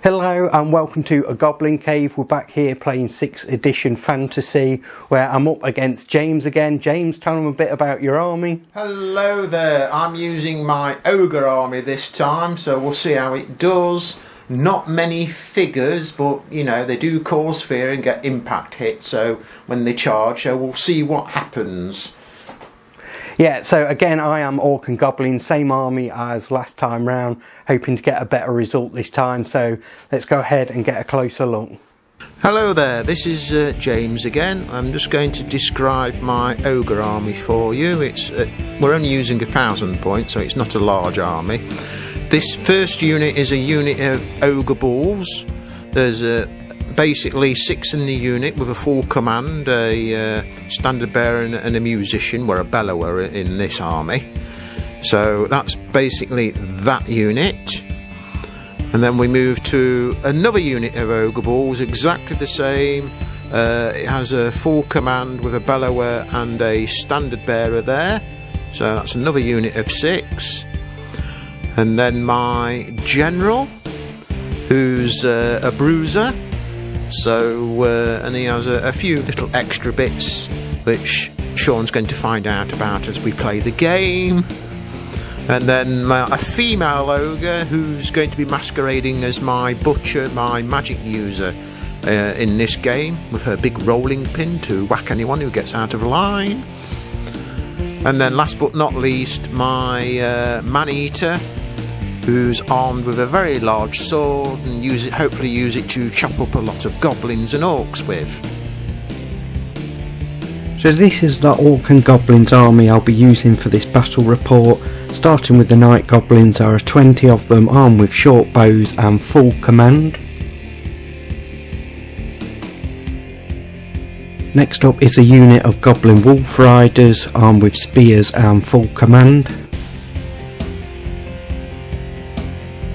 Hello and welcome to A Goblin Cave. We're back here playing 6th edition Fantasy, where I'm up against James again. James, tell them a bit about your army. Hello there, I'm using my Ogre army this time, so we'll see how it does. Not many figures, but you know, they do cause fear and get impact hits, so when they charge, so we'll see what happens. Yeah, so again, I am Orc and Goblin, same army as last time round, hoping to get a better result this time, so let's go ahead and get a closer look. Hello there, this is James again. I'm just going to describe my Ogre army for you. We're only using 1,000 points, so it's not a large army. This first unit is a unit of Ogre Bulls. There's basically 6 in the unit with a full command, a standard bearer and a musician. We're a bellower in this army. So that's basically that unit. And then we move to another unit of Ogre Bulls, exactly the same. It has a full command with a bellower and a standard bearer there. So that's another unit of 6. And then my general, who's a bruiser. So, and he has a few little extra bits which Sean's going to find out about as we play the game. And then a female ogre who's going to be masquerading as my butcher, my magic user in this game, with her big rolling pin to whack anyone who gets out of line. And then last but not least, my man-eater, who's armed with a very large sword and hopefully use it to chop up a lot of goblins and orcs with. So this is the Orc and Goblins army I'll be using for this battle report. Starting with the Night Goblins, there are 20 of them armed with short bows and full command. Next up is a unit of Goblin Wolf Riders armed with spears and full command.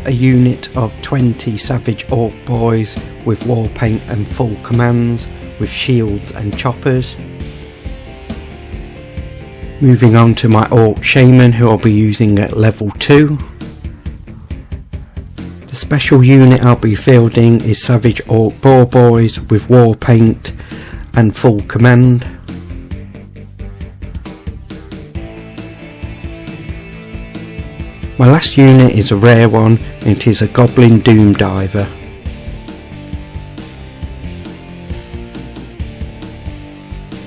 A unit of 20 Savage Orc Boys with war paint and full commands with shields and choppers. Moving on to my Orc Shaman, who I'll be using at level 2. The special unit I'll be fielding is Savage Orc Boar Boys with war paint and full command. My last unit is a rare one, and it is a Goblin Doom Diver.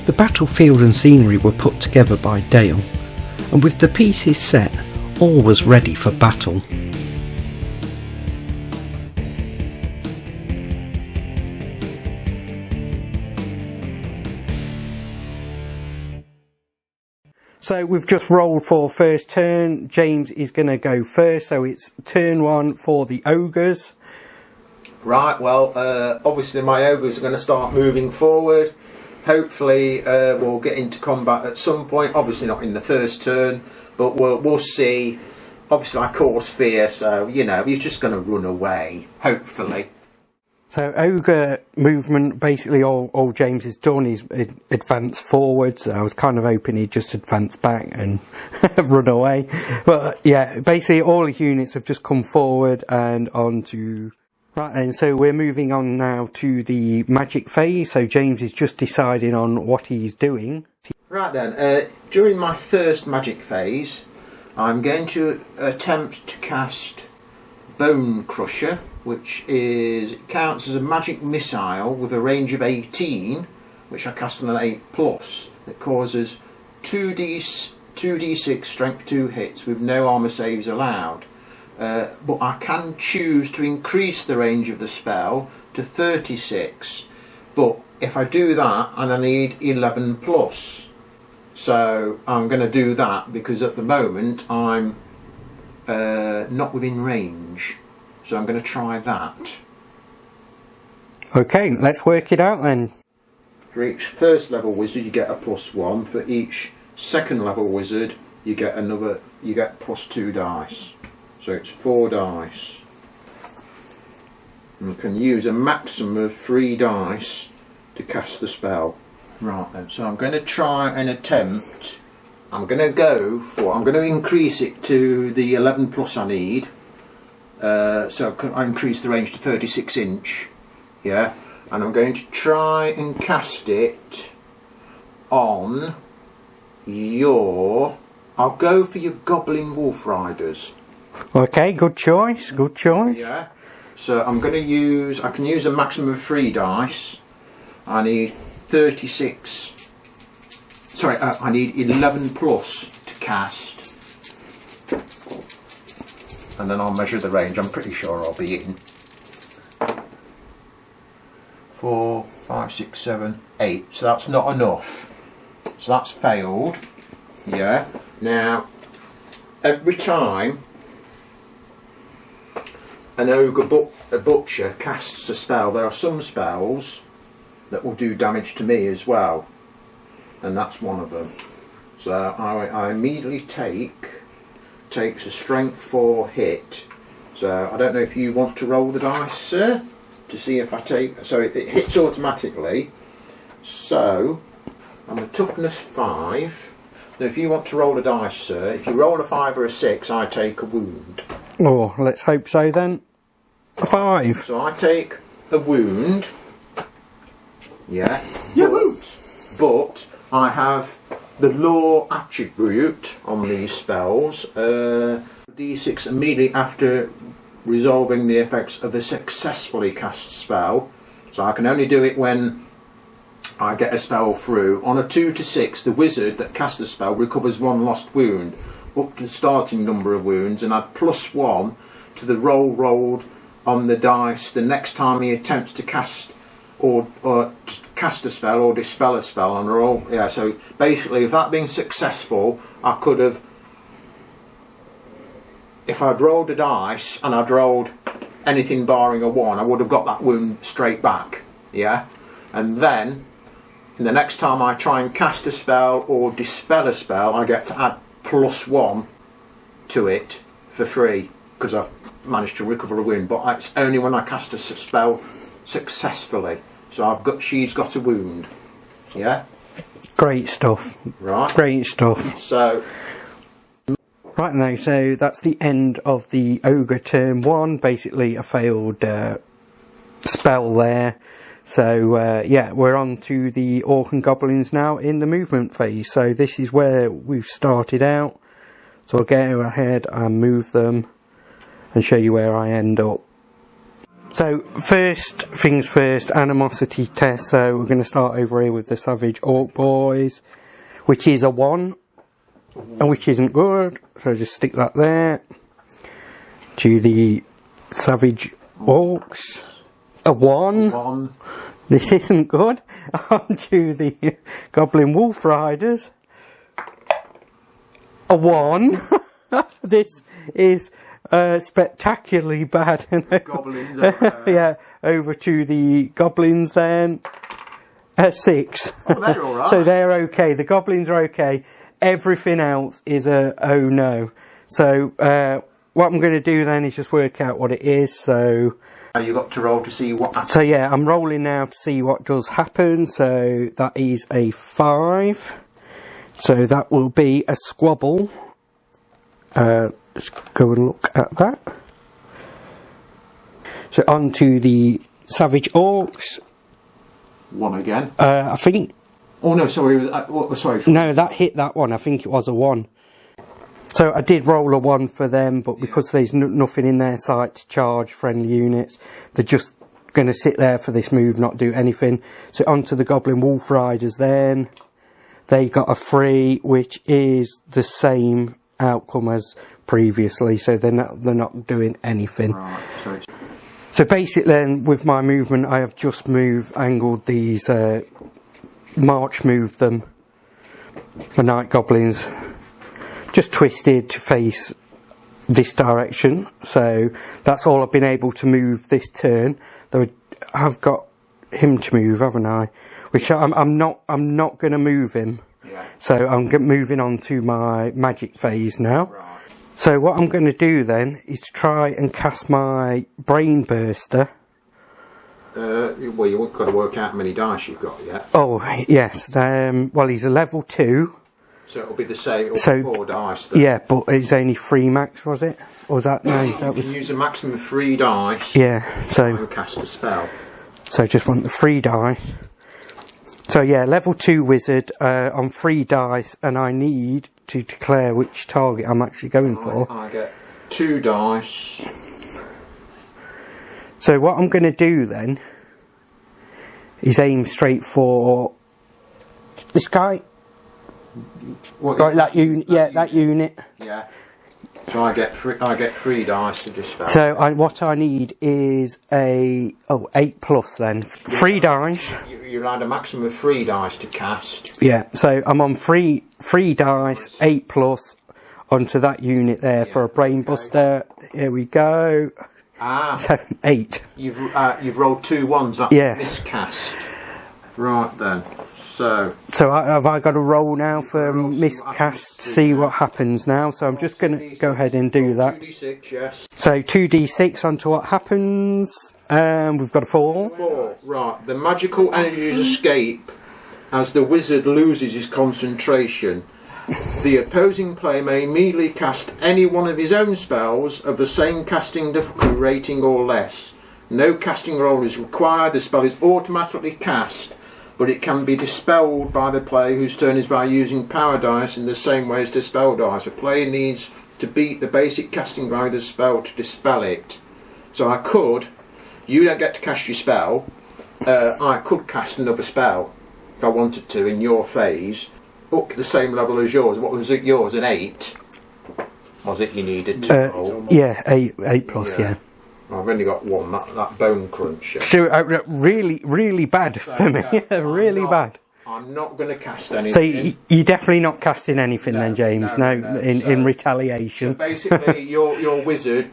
The battlefield and scenery were put together by Dale, and with the pieces set, all was ready for battle. So we've just rolled for first turn. James is going to go first, so it's turn 1 for the Ogres. Right, well, obviously my Ogres are going to start moving forward. Hopefully we'll get into combat at some point, obviously not in the first turn, but we'll see. Obviously I cause fear, so, you know, he's just going to run away, hopefully. So Ogre movement, basically all James has done is advance forwards. I was kind of hoping he'd just advance back and run away. But yeah, basically all his units have just come forward and on to... Right then, so we're moving on now to the magic phase. So James is just deciding on what he's doing. Right then, during my first magic phase, I'm going to attempt to cast Bone Crusher, which counts as a magic missile with a range of 18, which I cast on an 8+, that causes 2d6 strength 2 hits with no armour saves allowed. But I can choose to increase the range of the spell to 36, but if I do that, and I need 11+. So I'm going to do that because at the moment I'm not within range. So I'm going to try that. Okay, let's work it out then. For each first level wizard you get a +1. For each second level wizard you get +2 dice. So it's 4 dice. And you can use a maximum of 3 dice to cast the spell. Right then, so I'm going to try and attempt. I'm going to increase it to the 11+ I need. So I increased the range to 36 inch. Yeah, and I'm going to try and cast it on your... I'll go for your Goblin Wolf Riders. Okay, good choice, good choice. Yeah. So I'm going to use... I can use a maximum of 3 dice. I need 36... Sorry, I need 11 plus to cast. And then I'll measure the range. I'm pretty sure I'll be in. 4, 5, 6, 7, 8. So that's not enough. So that's failed. Yeah. Now, every time an ogre a butcher casts a spell, there are some spells that will do damage to me as well. And that's one of them. So I immediately takes a strength 4 hit. So I don't know if you want to roll the dice, sir, to see if I take... So it hits automatically. So I'm a toughness 5. Now if you want to roll a dice, sir, if you roll a 5 or a 6, I take a wound. Oh, let's hope so then. A 5. So I take a wound. Yeah. But I have the law attribute on these spells. D6 immediately after resolving the effects of a successfully cast spell. So I can only do it when I get a spell through. On a 2 to 6, the wizard that cast the spell recovers 1 lost wound, up to the starting number of wounds, and add +1 to the roll rolled on the dice the next time he attempts to cast or cast a spell or dispel a spell on a roll. Yeah, so basically, if that being successful, I could have, if I'd rolled a dice and I'd rolled anything barring a 1, I would have got that wound straight back. Yeah, and then the next time I try and cast a spell or dispel a spell, I get to add +1 to it for free because I've managed to recover a wound. But it's only when I cast a spell successfully. So she's got a wound. Yeah? Great stuff. Right. Great stuff. So... Right now, so that's the end of the Ogre turn 1. Basically a failed spell there. So yeah, we're on to the Orc and Goblins now in the movement phase. So this is where we've started out. So I'll go ahead and move them and show you where I end up. So first things first, animosity test. So we're going to start over here with the Savage Orc boys, which is a 1, and which isn't good. So just stick that there. To the Savage Orcs, a 1. This isn't good. On to the Goblin Wolf Riders, a 1. This is spectacularly bad. Goblins. Yeah, over to the Goblins then. 6. Oh, they're alright. So they're okay. The Goblins are okay. Everything else is a oh no. So what I'm going to do then is just work out what it is. So you got to roll to see what happens. So yeah, I'm rolling now to see what does happen. So that is a 5. So that will be a squabble. Let's go and look at that. So on to the Savage Orcs. 1 again. I think... Oh no, sorry. Sorry. No, that hit that one. I think it was a 1. So I did roll a 1 for them, but because there's nothing in their sight to charge friendly units, they're just going to sit there for this move, not do anything. So on to the Goblin Wolf Riders then. They got a 3, which is the same outcome as previously, so they're not doing anything. Right, so basically then with my movement I have just angled these, march moved them, the Night Goblins, just twisted to face this direction. So that's all I've been able to move this turn. Though I've got him to move, haven't I? Which I'm not going to move him. Yeah. So I'm moving on to my magic phase now. Right. So what I'm going to do then is try and cast my Brain Burster. Well, you've got to work out how many dice you've got yet. Oh yes. Well, he's a level 2. So it'll be the same. It'll So be 4 dice. Then. yeah, but it's only 3 max, was it? Or was that no? You That can was use a maximum of 3 dice. yeah. So And cast a spell. I just want the 3 dice. So yeah, level 2 wizard on 3 dice, and I need to declare which target I'm actually going for. I get 2 dice. So what I'm going to do then is aim straight for this guy. What, Right, that unit. Yeah, that unit. Yeah. So I get 3 dice to dispel. So what I need is a 8 plus then. 3 dice. You're allowed a maximum of 3 dice to cast. Yeah. So I'm on 3 dice, 8 plus onto that unit there for a brain buster. Here we go. 7, 8. You've rolled 2 ones. That's Yeah. miscast. Right then. So have I got to roll now for miscast? See what happens now. So I'm just going to go ahead and do that. 2d6, yes. So 2d6 onto what happens. We've got a 4. 4. Right. The magical energies escape as the wizard loses his concentration. The opposing player may immediately cast any one of his own spells of the same casting difficulty rating or less. No casting roll is required. The spell is automatically cast, but it can be dispelled by the player whose turn is by using power dice in the same way as dispel dice. A player needs to beat the basic casting value of the spell to dispel it. So you don't get to cast your spell, I could cast another spell if I wanted to in your phase, up to the same level as yours. What was it yours, an 8? Was it you needed to roll? Yeah, 8 plus, yeah. I've only got 1, that bone cruncher. So really bad for me. Really bad. I'm not going to cast anything. So you're definitely not casting anything then, James? No, in retaliation. So basically, your wizard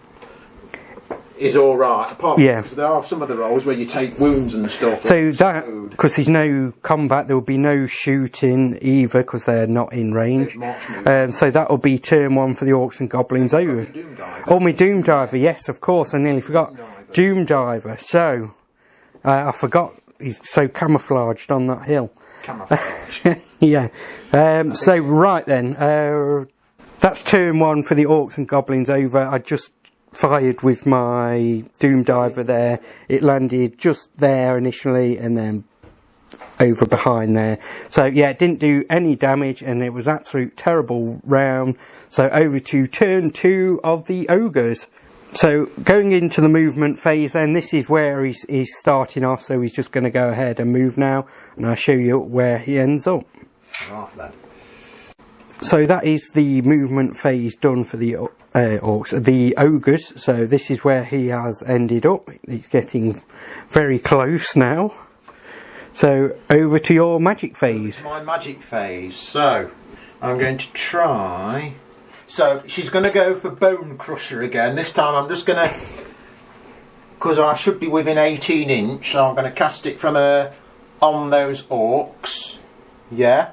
is all right. Apart from because there are some of the rolls where you take wounds and stuff. So that because there's no combat, there will be no shooting either because they're not in range. So that will be turn 1 for the Orcs and Goblins over. Oh, my Doom Diver, yes, of course. I nearly forgot Doom Diver. So I forgot he's so camouflaged on that hill. Camouflage. Yeah. So right then, that's turn 1 for the Orcs and Goblins over. I just fired with my Doom Diver there. It landed just there initially and then over behind there. So yeah, it didn't do any damage and it was absolute terrible round. So over to turn 2 of the Ogres. So going into the movement phase then, this is where he's starting off. So he's just going to go ahead and move now, and I'll show you where he ends up. Right then. So that is the movement phase done for the Orcs, the Ogres. So this is where he has ended up. He's getting very close now. So over to your magic phase. My magic phase. So I'm going to try. So she's going to go for Bone Crusher again. This time I'm just going to, because I should be within 18 inch, so I'm going to cast it from her on those orcs. Yeah.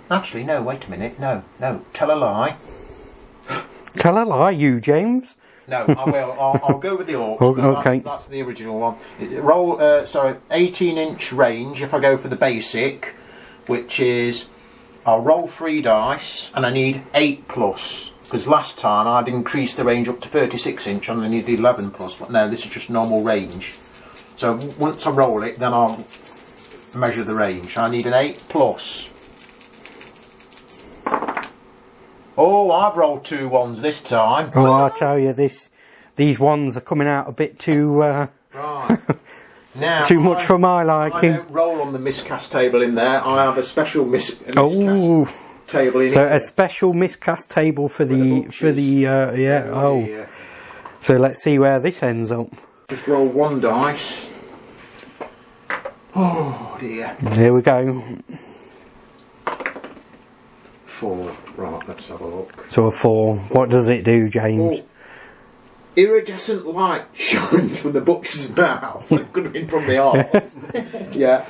Actually, no, wait a minute. No, tell a lie. Tell a lie, you, James. No, I will. I'll go with the orcs. Okay. That's the original one. Roll, 18-inch range if I go for the basic, which is, I'll roll 3 dice, and I need 8 plus. Because last time I'd increased the range up to 36 inch, and I needed 11 plus. But no, this is just normal range. So once I roll it, then I'll measure the range. I need an 8 plus. Oh, I've rolled 2 ones this time. Oh, I tell you, these ones are coming out a bit too right. Now, too much for my liking. I don't roll on the miscast table in there. I have a special miscast table in so here. a special miscast table for the yeah. Oh, yeah. So let's see where this ends up. Just roll 1 dice. Oh dear. Here we go. 4. Right, let's have a look. So a 4. What does it do, James? Oh, iridescent light shines from the butcher's mouth. It could have been from the arse. Yeah.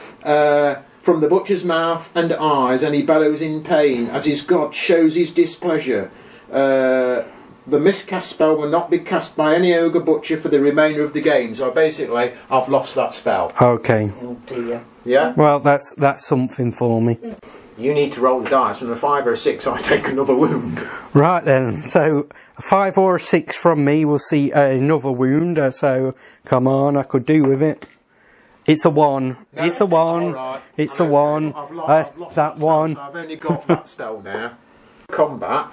From the butcher's mouth and eyes, and he bellows in pain as his god shows his displeasure. The miscast spell will not be cast by any ogre butcher for the remainder of the game. So basically, I've lost that spell. Okay. Oh dear. Yeah. Well, that's something for me. You need to roll the dice, and a 5 or a 6, I take another wound. Right then, so a 5 or a 6 from me will see another wound, so come on, I could do with it. It's a 1. No, it's a 1. Right. It's a 1. I've lost that one. So I've only got that spell now. Combat.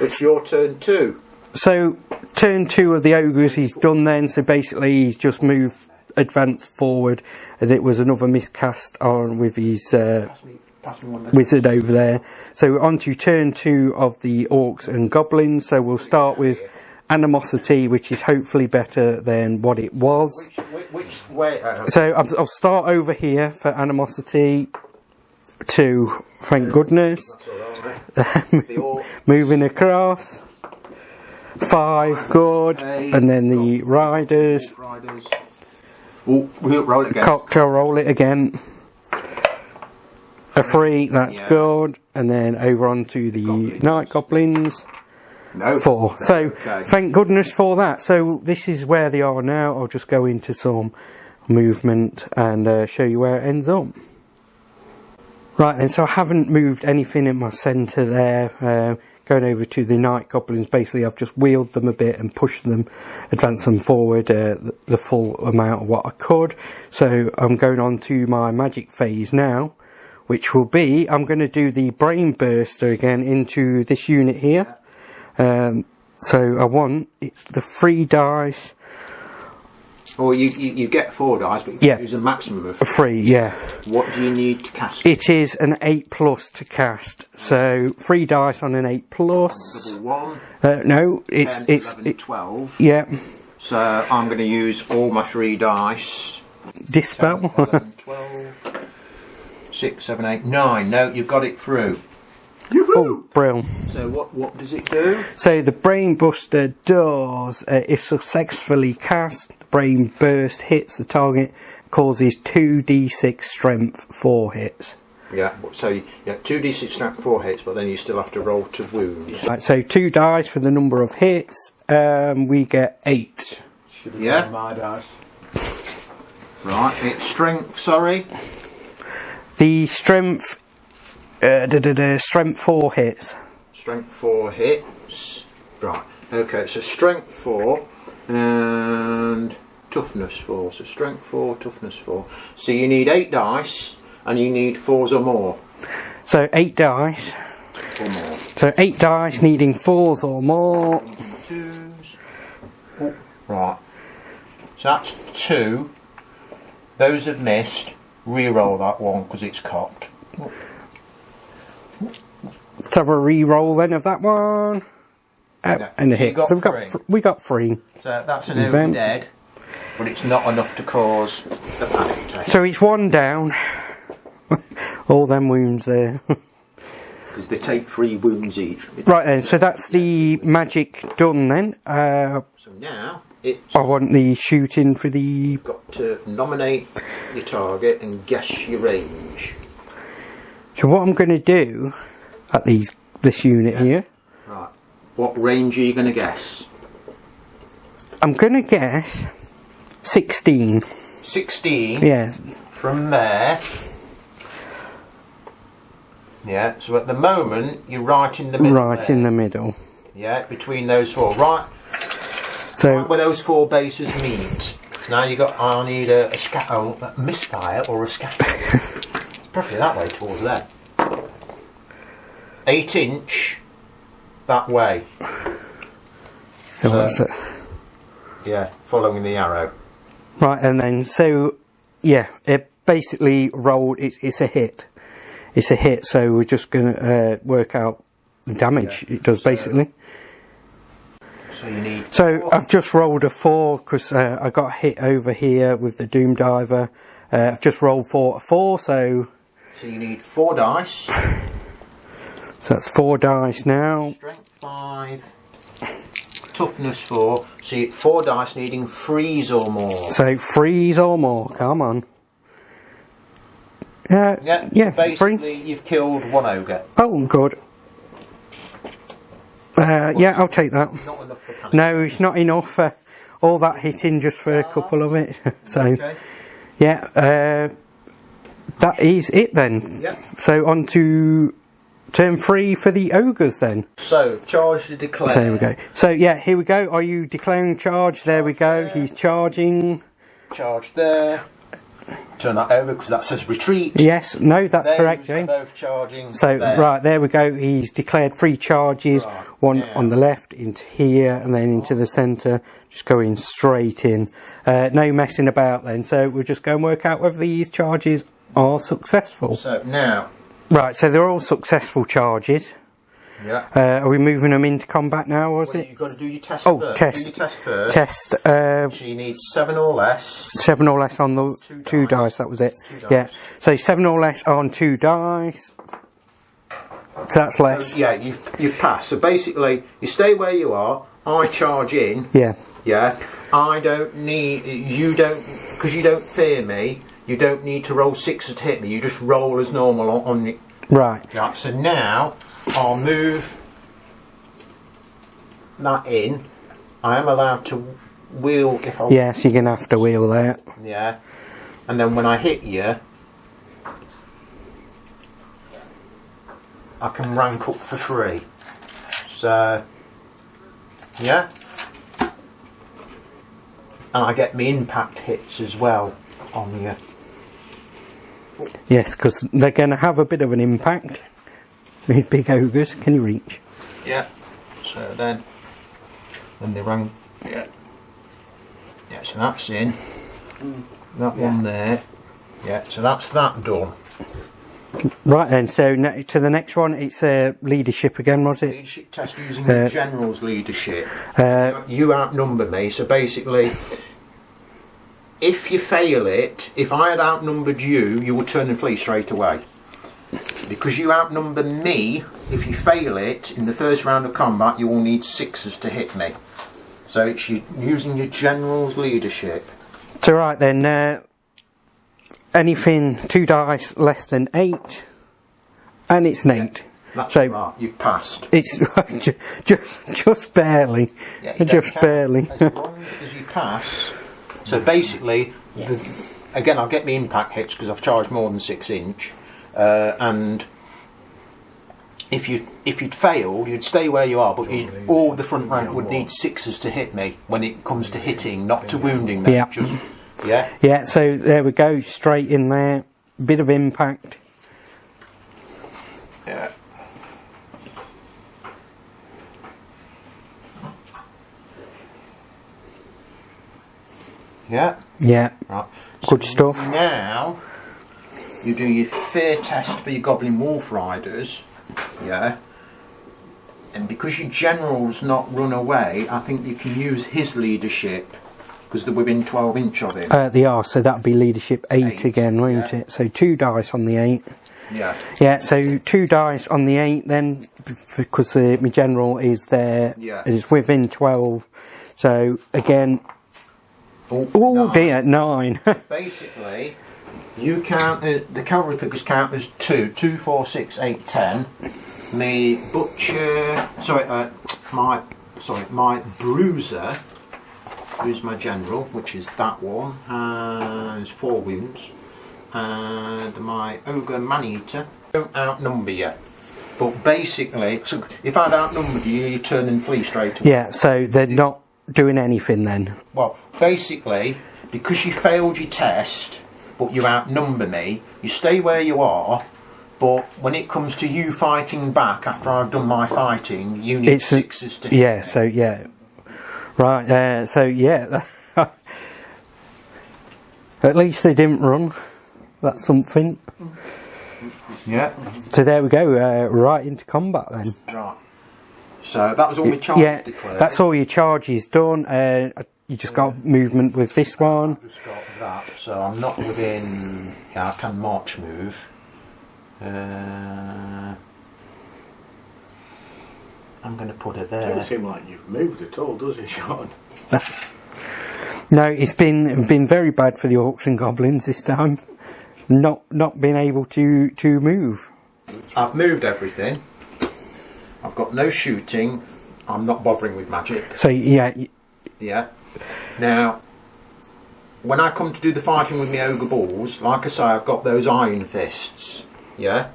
It's your turn 2. So, turn 2 of the ogres he's done then, so basically he's just moved, advanced forward, and it was another miscast on with his wizard over there. So on to turn 2 of the orcs and goblins. So we'll start with animosity, which is hopefully better than what it was. Which way? So I'll start over here for animosity 2. Thank goodness. Moving across. 5 good, and then the riders. We'll roll it again. Cocktail, roll it again. A 3, that's good. And then over onto the night goblins. No. 4. So, thank goodness for that. So, this is where they are now. I'll just go into some movement and show you where it ends up. Right then, so I haven't moved anything in my centre there. Going over to the night goblins, basically I've just wheeled them a bit and pushed them, advanced them forward the full amount of what I could. So, I'm going on to my magic phase now, which will be, I'm going to do the brain burster again into this unit here. So I want, it's the 3 dice. Or you get 4 dice, but you can use a maximum of 3, yeah. What do you need to cast? It is an 8+ to cast. So 3 dice on an 8+. Double 1. No, 10, 11, 12. Yeah. So I'm going to use all my 3 dice. Dispel. 10, 11, 12. 6, 7, 8, 9. No, you've got it through. Oh, brilliant. So what does it do? So the brain buster does, if successfully cast, the brain burst hits the target, causes 2d6 strength 4 hits. Yeah, so you get 2d6 strength 4 hits, but then you still have to roll to wounds. Right, so 2 dice for the number of hits, we get 8. Yeah. My dice. Right, it's strength, sorry. The strength, strength 4 hits. Strength 4 hits. Right, okay, so strength 4 and toughness 4. So strength 4, toughness 4. So you need 8 dice and you need 4s or more. So 8 dice. Or more. So 8 dice needing 4s or more. 2s. Oh, right. So that's 2. Those have missed. Re-roll that one because it's cocked. Let's have a re-roll then of that one. And a hit. So we got 3. So that's an over dead, but it's not enough to cause the panic attack. So it's 1 down. All them wounds there. Because they take 3 wounds each. Right then, so that's the magic done then. So now it's... I want the shooting for the... You've got to nominate your target and guess your range. So what I'm going to do at this unit here... Right. What range are you going to guess? I'm going to guess 16. 16? Yes. From there... Yeah, so at the moment, you're right in the middle. Right in the middle. Yeah, between those 4. Right. So right where those 4 bases meet. So now I need a misfire or a scatter. It's probably that way towards there. 8 inch that way. So, yeah, following the arrow. Right, and then so yeah, it basically rolled. It's a hit. It's a hit. So we're just going to work out the damage it does basically. So you need. So 4. I've just rolled a 4 because I got hit over here with the Doom Diver. I've just rolled 4, so you need 4 dice. So that's 4 dice now. Strength 5, toughness 4. So you 4 dice needing 3s or more. So 3s or more. Come on. Yeah. Yeah. Basically, you've killed 1 ogre. Oh, good. Yeah, I'll take that. Not enough for panic. No, it's not enough for all that hitting just for a couple of it. So, Okay. yeah. that is it then. Yep. So on to turn 3 for the ogres then. So, charge to declare. So here we go. So yeah, here we go. Are you declaring charge? There we go. There. He's charging. Charge there. Turn that over because that says retreat. Yes, no, that's correct, They're James. both charging. So there. right, there we go. He's declared 3 charges. Right, One yeah. on the left, into here, and then into the centre. Just going straight in. No messing about then. So we'll just go and work out whether these charges are successful. So now. Right, so they're all successful charges. Yeah. Are we moving them into combat now, was Well, it? you've got to do your test Oh, first. test. Do your test first. Test. So you need 7 or less. 7 or less on the Two 2 dice, that was it. 2 dice. Yeah. So 7 or less on 2 dice. So that's less. So, yeah, you've passed. So basically, you stay where you are. I charge in. Yeah. Yeah. I don't need. You don't. Because you don't fear me. You don't need to roll 6 to hit me. You just roll as normal on it. Right. Yeah. So now I'll move that in. I am allowed to wheel if I. Yes, you're going to have to wheel that. Yeah. And then when I hit you, I can rank up for 3. So, yeah. And I get my impact hits as well on you. Yes, because they're going to have a bit of an impact. These big ogres. Can you reach? Yeah. So then they rang. Yeah. Yeah. So that's in. That one there. Yeah. So that's that done. Right then, so to the next one, it's leadership again, was it? Leadership test using the general's leadership. You outnumber me, so basically, if you fail it, if I had outnumbered you, you would turn and flee straight away. Because you outnumber me, if you fail it in the first round of combat, you will need 6s to hit me. So it's using your general's leadership. So right then, anything 2 dice less than 8, and it's an 8. That's so right, you've passed. It's just barely, Yeah, you don't just count. barely. As long as you pass. So basically, again, I'll get my impact hits because I've charged more than 6 inch. And if you'd failed, you'd stay where you are, but all the front rank would need 6s to hit me when it comes to hitting, not to wounding them. Yeah. Just, yeah. Yeah. So there we go, straight in there, bit of impact. Yeah. Yeah. Yeah. Right. Good stuff. Now you do your fear test for your Goblin Wolf Riders. Yeah. And because your general's not run away, I think you can use his leadership because they're within 12 inch of him. They are, so that'd be leadership 8 8, again, won't yeah. it? So 2 dice on the 8. Yeah. Yeah, so 2 dice on the 8 then, because my general is there, Yeah. it is within 12. So again, oh 9. dear, 9. Basically, you count the cavalry figures count as 2, 2, 4, 6, 8, 10. My butcher, my bruiser, who's my general, which is that one, has 4 wounds, and my ogre man-eater don't outnumber you. But basically, so if I'd outnumbered you, you turn and flee straight away. Yeah, so they're not doing anything then. Well, basically, because you failed your test, but you outnumber me, you stay where you are, but when it comes to you fighting back after I've done my fighting, you need 6s to hit. Yeah, so yeah. Right, so yeah. At least they didn't run. That's something. Yeah. So there we go, right into combat then. Right. So that was all my charges Yeah, declared. that's all your charges done. You just got movement with this one. I've just got that, so I'm not within. Yeah, I can march move. I'm going to put her It there. doesn't seem like you've moved at all, does it, Sean? No, it's been very bad for the Orcs and Goblins this time. Not being able to move. I've moved everything. I've got no shooting. I'm not bothering with magic. So yeah, Yeah. Now, when I come to do the fighting with my ogre bulls, like I say, I've got those iron fists, yeah,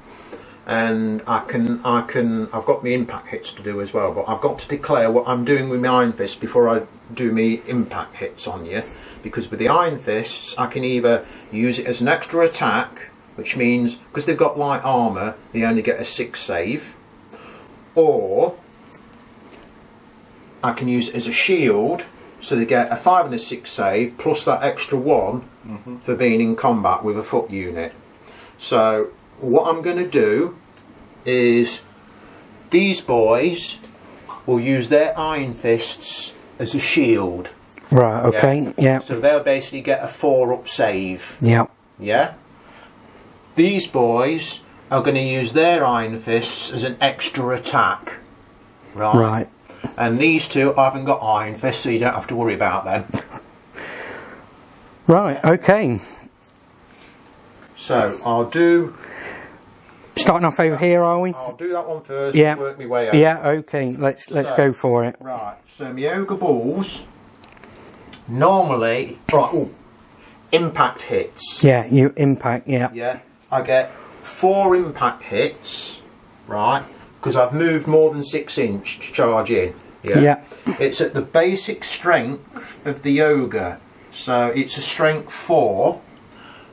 and I've got my impact hits to do as well, but I've got to declare what I'm doing with my iron fists before I do my impact hits on you, because with the iron fists I can either use it as an extra attack, which means because they've got light armour they only get a 6 save, or I can use it as a shield, so they get a 5 and a 6 save plus that extra 1 for being in combat with a foot unit. So what I'm going to do is these boys will use their iron fists as a shield. Right, okay, yeah. So they'll basically get a 4-up save. Yeah. Yeah? These boys are going to use their iron fists as an extra attack. Right. And these two I haven't got iron fists, so you don't have to worry about them. Right, okay. So I'll do... Starting off over here, are we? I'll do that one first Yeah. and work my way out. Yeah, okay, let's go for it. Right, so my ogre bulls normally... Right, ooh, impact hits. Yeah, you impact, yeah. Yeah, I get 4 impact hits, right, because I've moved more than 6 inch to charge in. Yeah. It's at the basic strength of the ogre, so it's a strength 4,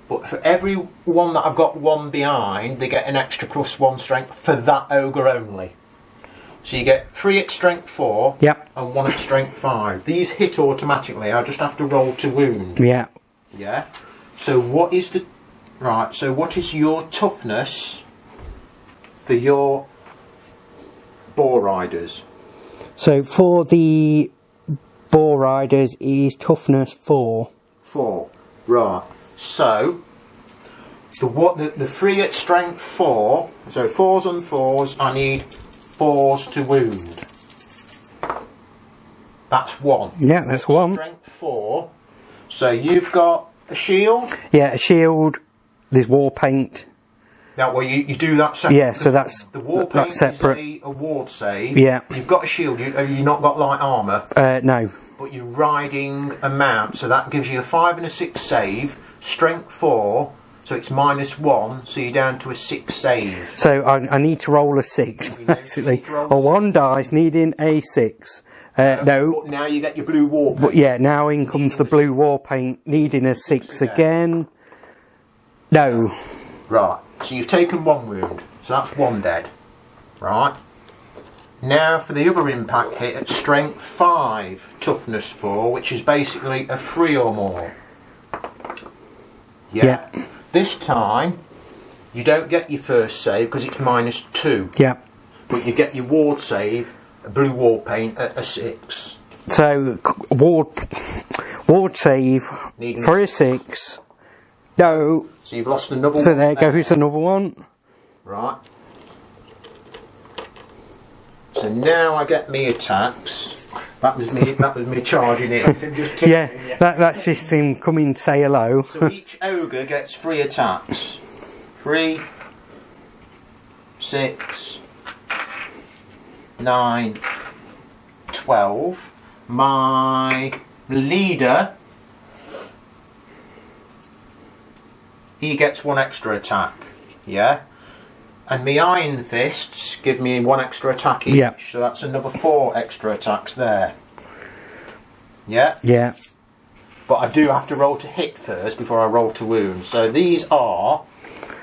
but for every one that I've got 1 behind, they get an extra +1 strength for that ogre only. So you get 3 at strength 4 Yep. and 1 at strength 5. These hit automatically, I just have to roll to wound. Yeah. Yeah. So what is the... Right, so what is your toughness for your boar riders? So for the boar riders is toughness 4. 4. Right. So the 3 at strength 4. So 4s and 4s. I need 4s to wound. That's 1. Yeah, that's 1. Strength 4. So you've got a shield. Yeah, a shield. There's war paint. Now, well, you do that separate. Yeah, so that's the war paint that's separate. is a ward save. Yeah. You've got a shield. Have you not got light armour? No. But you're riding a mount, so that gives you a 5 and a 6 save. Strength 4, so it's -1, so you're down to a 6 save. So I need to roll a 6 basically. roll Or 1 dice needing a 6. No. But now you get your blue war paint. But yeah, now in comes the blue war paint needing a 6 again. No. Right. So you've taken 1 wound, so that's 1 dead. Right. Now for the other impact hit at strength 5, toughness 4, which is basically a 3 or more. Yeah. This time you don't get your first save because it's -2. Yeah. But you get your ward save, a blue war paint at a 6. So ward save Needing for a 6. No. So you've lost another one. So there goes another one. Right. So now I get me attacks. That was me charging in. Just Yeah, that's just him coming to say hello. So each ogre gets 3 attacks. 3, 6, 9, 12. My leader, he gets 1 extra attack. Yeah? And my iron fists give me 1 extra attack each. Yeah. So that's another 4 extra attacks there. Yeah? Yeah. But I do have to roll to hit first before I roll to wound. So these are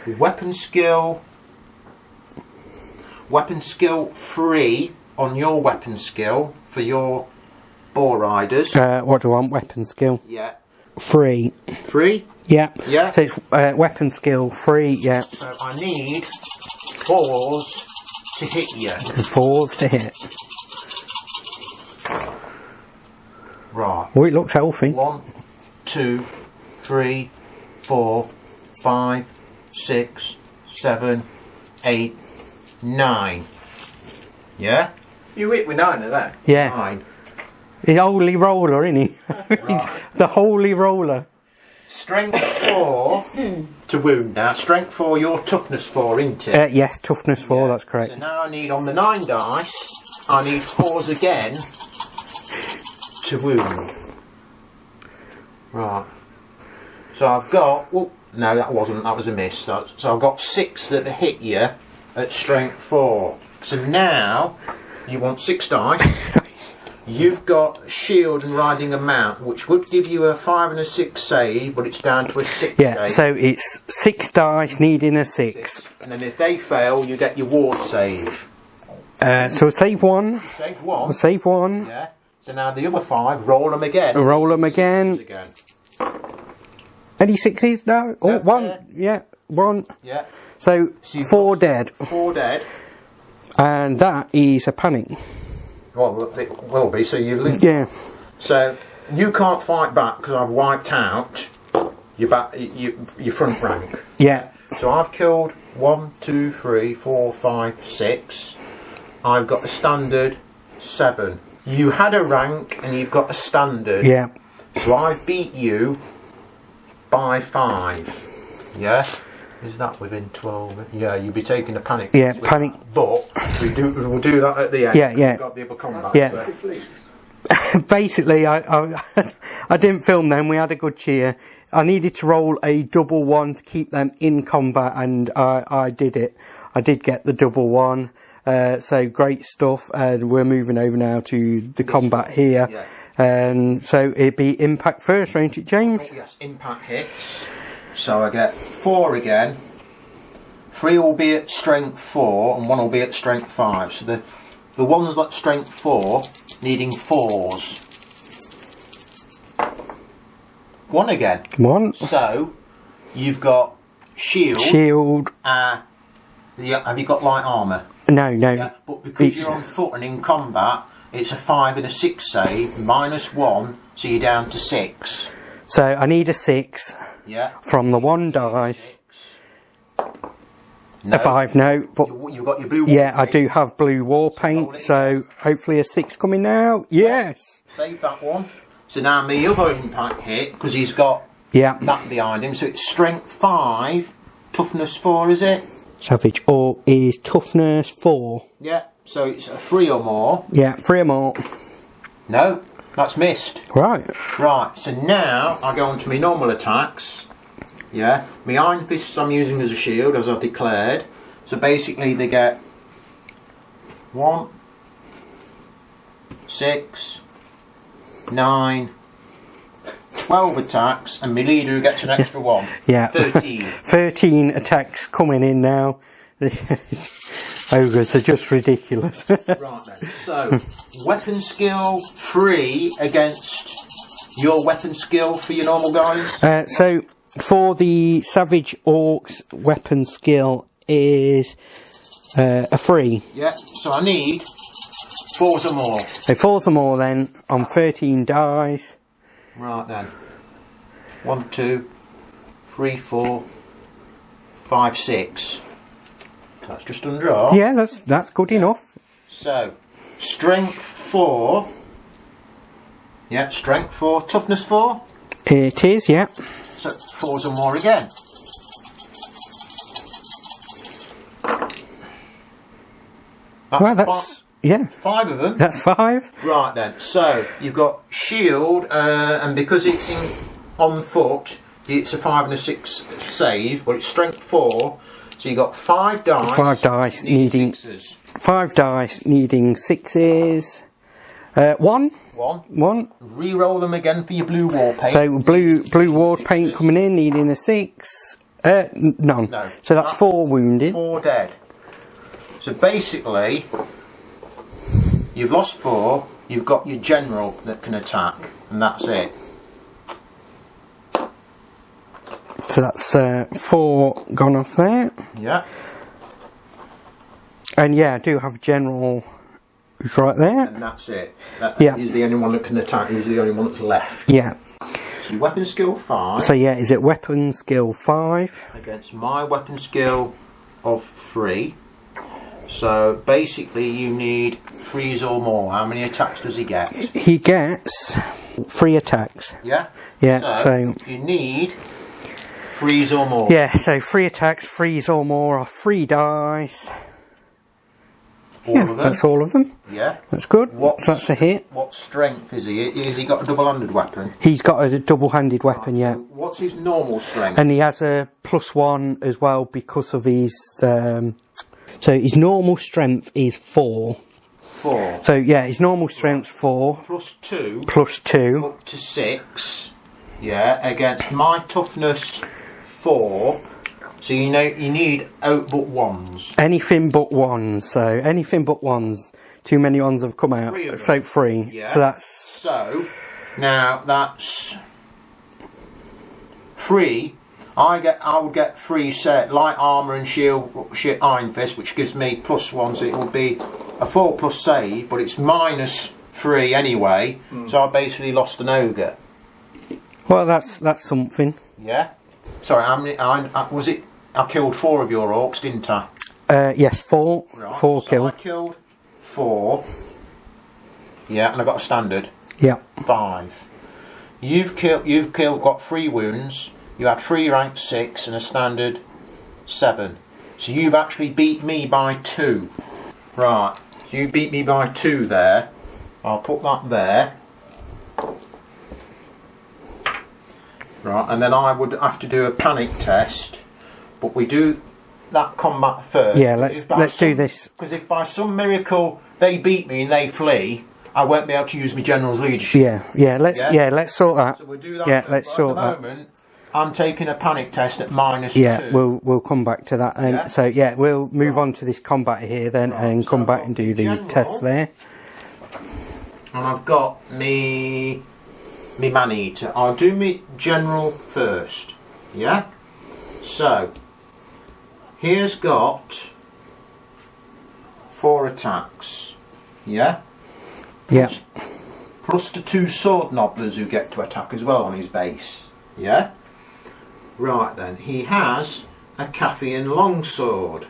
weapon skill 3 on your weapon skill for your boar riders. What do I want? Weapon skill. Yeah. 3. 3? Yeah. Yeah. So it's weapon skill 3. Yeah. So I need 4s to hit you. 4s to hit. Right. Oh, it looks healthy. 1, 2, 3, 4, 5, 6, 7, 8, 9. Yeah? You hit with 9 of that. Yeah. 9. He's a holy roller, isn't he? He's the holy roller. Strength 4 to wound now. Strength 4, your toughness 4, isn't it? Yes, toughness 4, Yeah. that's correct. So now I need, on the 9 dice, I need 4s again to wound. Right. So I've got... Well, no, that wasn't. That was a miss. So I've got 6 that hit you at strength 4. So now you want 6 dice. You've got shield and riding a mount, which would give you a 5 and a 6 save, but it's down to a 6 save. So it's 6 dice needing a 6. And then if they fail, you get your ward save. So save 1. Save 1. Save 1. Yeah. So now the other 5, roll them again. Roll them again. Any 6s? No. Oh, No, 1. Yeah, 1. Yeah. So 4 dead. 4 dead. And that is a panic. Well, it will be, so you lose. Yeah. So you can't fight back because I've wiped out your front rank. Yeah. So I've killed 1, 2, 3, 4, 5, 6. I've got a standard 7. You had a rank and you've got a standard. Yeah. So I beat you by 5. Yeah. Is that within 12? Yeah, you'd be taking a panic. Yeah, panic. But we'll do that at the end. Yeah, yeah. We've got the other combat. Yeah. Basically, I didn't film them. We had a good cheer. I needed to roll a double 1 to keep them in combat, and I did it. I did get the double 1. So great stuff. And we're moving over now to the combat here. Yeah. And so it'd be impact first, won't it, James? Oh, yes, impact hits. So I get 4 again. 3 will be at strength 4 and 1 will be at strength 5. So the ones at strength 4 needing 4s. 1 again. 1. So you've got shield. Shield. Have you got light armour? No, no. Yeah, but because you're on foot and in combat, it's a 5 and a 6 save, -1, so you're down to 6. So I need a 6. Yeah. From the 1 dice. 6. No. A 5, no. But You've got your blue war yeah, I paint. do have blue war paint, so hopefully a 6 coming now. Yes. Save that one. So now my other impact hit, because he's got Yeah. that behind him, so it's strength 5, toughness 4, is it? Savage Orc is toughness 4. Yeah. So it's a 3 or more. Yeah, 3 or more. No, that's missed. Right. Right, so now I go on to my normal attacks. Yeah, my iron fists I'm using as a shield, as I've declared. So basically they get 1, 6, 9, 12 attacks, and my leader gets an extra 1. Yeah. 13. 13 attacks coming in now. Ogres are just ridiculous. Right then, so weapon skill 3 against your weapon skill for your normal guys? So for the Savage Orcs, weapon skill is a 3. Yeah, so I need 4s or more. So 4s or more then on 13 dice. Right then. 1, 2, 3, 4, 5, 6. That's just under half. Yeah, that's good enough. So, strength 4. Yeah, strength 4. Toughness 4. It is, yeah. So, 4s or more again. Well, that's, yeah. 5 of them. That's 5. Right then, so you've got shield, and because it's on foot, it's a 5 and a 6 save, but it's strength 4, so you've got 5 dice. 5 dice needing 6s. 5 dice needing 6s. 1. 1. Re-roll them again for your blue war paint. So blue war paint coming in needing a 6. None. No. So that's 4 wounded. 4 dead. So basically, you've lost 4. You've got your general that can attack, and that's it. So that's 4 gone off there. Yeah. And yeah, I do have general who's right there. And that's it. Yeah. He's the only one that can attack. He's the only one that's left. Yeah. So your weapon skill 5. So yeah, is it weapon skill 5? Against my weapon skill of 3. So basically you need 3s or more. How many attacks does he get? He gets 3 attacks. Yeah? Yeah, so you need 3s or more. yeah, so 3 attacks, 3s or more are 3 dice. All of them? That's all of them. Yeah. That's good. That's a hit. What strength is he? Has he got a double-handed weapon? He's got a double-handed weapon, yeah. So what's his normal strength? And he has a +1 as well because of his... so his normal strength is 4. 4. So yeah, his normal strength's 4. +2. +2. Up to 6. Yeah, against my toughness 4. So you need out but ones. Anything but ones. So anything but ones. Too many ones have come out. 3 of them. So 3. Yeah. So that's... So now that's 3. I would get 3 set light armour and shield iron fist, which gives me +1, so it will be a 4+ save, but it's -3 anyway. So I basically lost an ogre. Well, that's something. Yeah. Sorry, how many? I killed 4 of your orcs, didn't I? Yes, 4. Right, 4 so kill. I killed 4. Yeah, and I got a standard. Yeah. 5. You've got 3 wounds. You had 3 rank 6 and a standard 7. So you've actually beat me by 2. Right. So you beat me by 2 there. I'll put that there. Right, and then I would have to do a panic test, but we do that combat first. Yeah, let's do this. Because if by some miracle they beat me and they flee, I won't be able to use my general's leadership. Let's sort that. So we'll do that. Yeah, first. let's But sort at that. the moment, I'm taking a panic test at -2. Yeah, we'll come back to that. And Yeah. so yeah, we'll move on to this combat here then, and come so back I've and got do the general. test there. And I've got me man-eater. I'll do me general first. Yeah? So, here's got 4 attacks. Yeah? Yeah. Plus the 2 sword nobblers who get to attack as well on his base. Yeah? Right then, he has a Cathian longsword.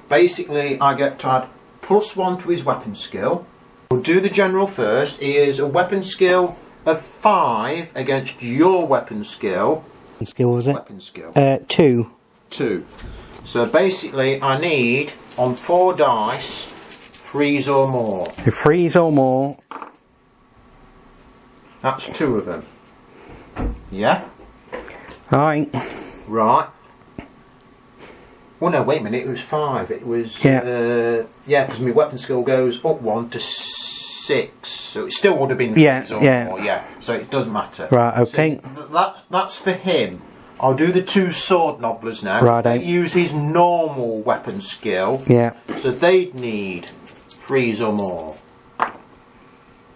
Basically, I get to add +1 to his weapon skill. We'll do the general first. He is a weapon skill of 5 against your weapon skill. Skill was it? Weapon skill. 2. 2. So basically, I need on 4 dice 3s or more. So 3s or more. That's 2 of them. Yeah? Alright. Right. Well, no, wait a minute. It was 5. It was Yeah. yeah, because my weapon skill goes up 1 to 6, so it still would have been 3s Yeah, or yeah. more. Yeah. So it doesn't matter. Right, okay. So that's for him. I'll do the 2 sword nobblers now. Right, They use his normal weapon skill. Yeah. So they'd need 3s or more.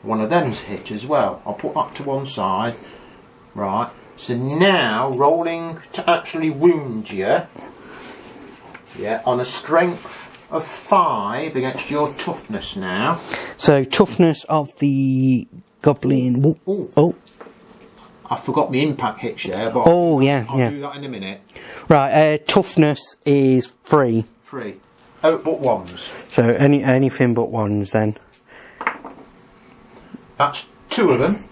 One of them's hit as well. I'll put that to one side. Right. So now, rolling to actually wound you. Yeah, on a strength of 5 against your toughness now. So toughness of the goblin. Ooh. Oh. I forgot my impact hits, yeah, but Oh yeah, I'll yeah. do that in a minute. Right. Toughness is 3. 3. Oh, but 1s. So anything but 1s then. That's 2 of them.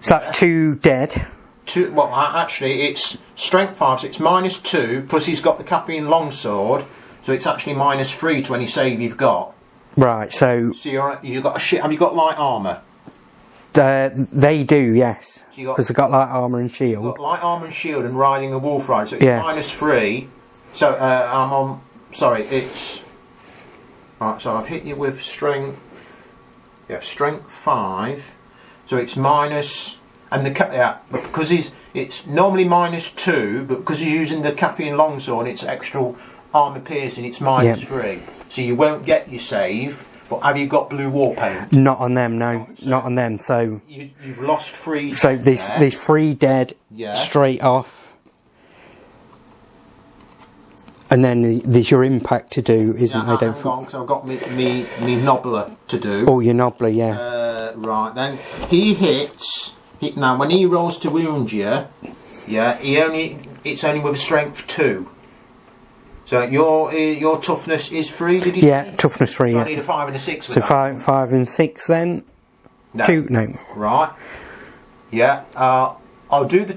So that's 2 dead. 2. Well, actually, it's strength 5, so it's -2. Plus, he's got the Cathian longsword, so it's actually -3 to any save you've got. Right. So So you've got a shit. Have you got light armour? they do, yes, So you got- because they've got light armour and You've shield. got light armour and shield and riding a wolf rider, so it's Yeah. -3. So I'm on. Sorry, it's right. So I've hit you with strength. Yeah, strength 5. So it's minus, and but because it's normally -2, but because he's using the Cathian longsword, it's extra armour piercing. It's -3. So you won't get your save. But have you got blue war paint? Not on them, no, Right, so- not on them. So You've lost 3. so there. there's 3 dead Yeah. straight off, and then there's your impact to do, isn't there? Don't Hang on, 'cause I've got me nobbler to do. Oh, your nobbler, yeah. Right, then he hits. Now, when he rolls to wound you, yeah, it's only with a strength 2. So your toughness is 3. Did you? Yeah, say? toughness 3. So I Yeah. need a 5 and a 6 with So that. 5 and 6 then. No. 2, no. Right. Yeah. I'll do the.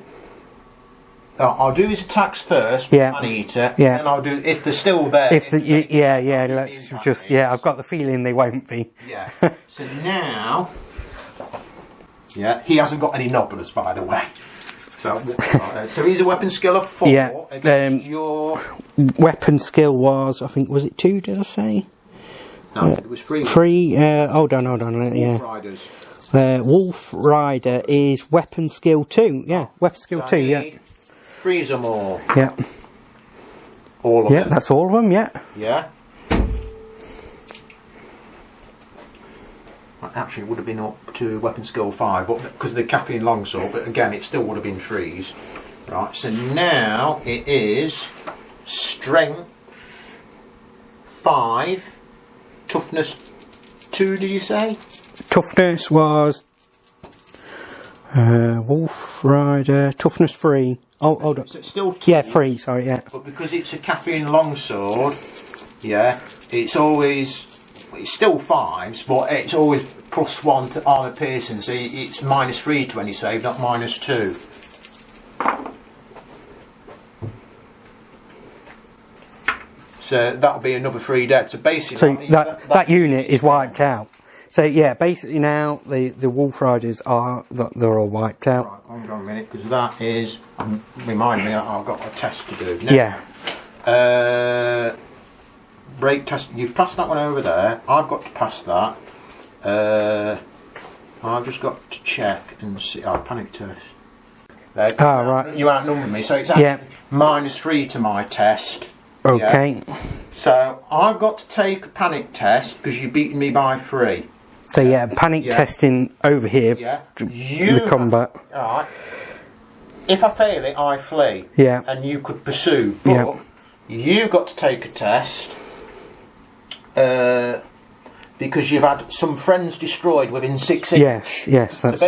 I'll do his attacks first. Yeah. Man-eater. Yeah. And I'll do if they're still there. Let's just I've got the feeling they won't be. Yeah. So now, he hasn't got any nobblers, by the way. So he's a weapon skill of 4 against your weapon skill was, I think, was it 2? Did I say? No, it was 3. 3. Hold on. Yeah. Riders. Wolf Rider is weapon skill 2. Yeah, weapon skill 2. Yeah. 3 or more. Yeah. All of them. Yeah, that's all of them. Yeah. Yeah. Actually, it would have been up to weapon skill 5, but because of the caffeine longsword, but again, it still would have been 3s. Right, so now it is strength 5, toughness 2, did you say? Toughness was Wolf Rider, toughness 3. Oh, hold on. So it's still 2. Yeah, 3, sorry, yeah. But because it's a caffeine longsword, it's still 5s, but it's always +1 to armour piercing, so it's -3 to any save, not -2. So that'll be another 3 dead. So basically, so that unit is wiped out. So yeah, basically now the Wolf Riders they're all wiped out. Right, hold on a minute, because that is remind me I've got a test to do. Now, yeah. Break test. You've passed that one over there. I've got to pass that. I've just got to check and see. Oh, panic test. Right. You outnumbered me, so it's actually -3 to my test. Okay. Yeah. So I've got to take a panic test because you've beaten me by 3. So yeah, panic testing over here. Yeah. The combat. Alright. If I fail it, I flee. Yeah. And you could pursue. But you've got to take a test. Because you've had some friends destroyed within 6 inches. Yes, that's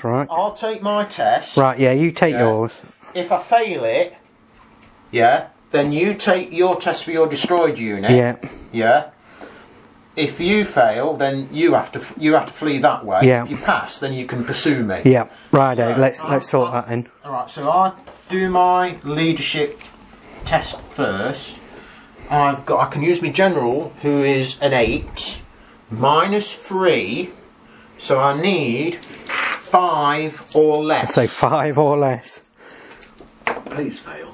right. I'll take my test. Right, yeah, you take yours. If I fail it, then you take your test for your destroyed unit. Yeah. If you fail, then you have to flee that way. Yeah. If you pass, then you can pursue me. Yeah. Righto. So let's sort that in. All right. So I do my leadership test first. I can use my general, who is an 8, -3. So I need 5 or less. So 5 or less. Please fail.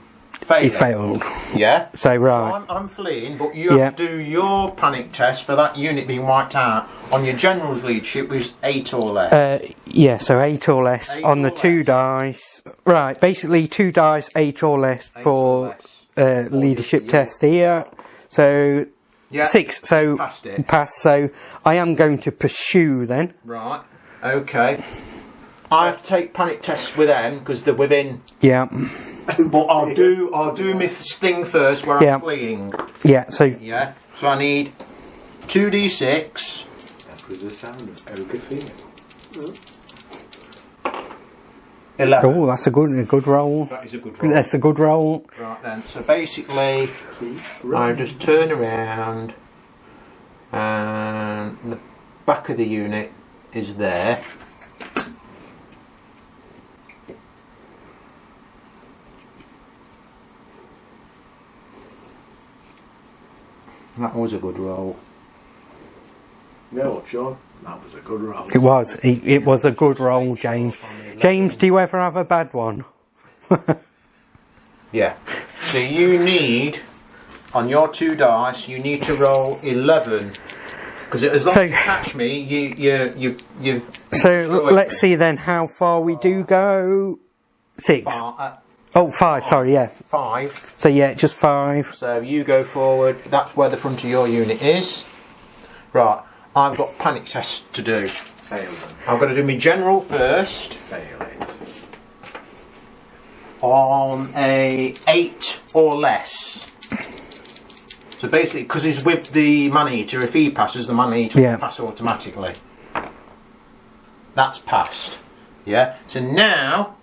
He's failed. Yeah. So right. So I'm fleeing, but you have to do your panic test for that unit being wiped out on your general's leadership, which is 8 or less. So 8 or less on the 2 dice. Right. Basically 2 dice, 8 or less for leadership test here. So 6. So passed it. Pass. So I am going to pursue then. Right. Okay. I have to take panic tests with them because they're within. Yeah. But I'll do my thing first where I'm fleeing. Yeah. So. Yeah. So I need 2d6. That was the sound of ogre feeling. 11. Oh, that's a good roll. That is a good roll. That's a good roll. Right then. So basically, I just turn around, and the back of the unit is there. That was a good roll. You know what, Sean? That was a good roll. It was. It was a good roll, James. James, do you ever have a bad one? Yeah. So you need, on your 2 dice, you need to roll 11. Because as long as you catch me, you. So let's see then how far we do go. 6. 5. Sorry, yeah. 5. So yeah, just 5. So you go forward. That's where the front of your unit is. Right. I've got panic tests to do. Fail them. I've got to do my general first. Fail it. On a 8 or less. So basically, because he's with the man-eater, if he passes, the man-eater will pass automatically. That's passed. Yeah. So now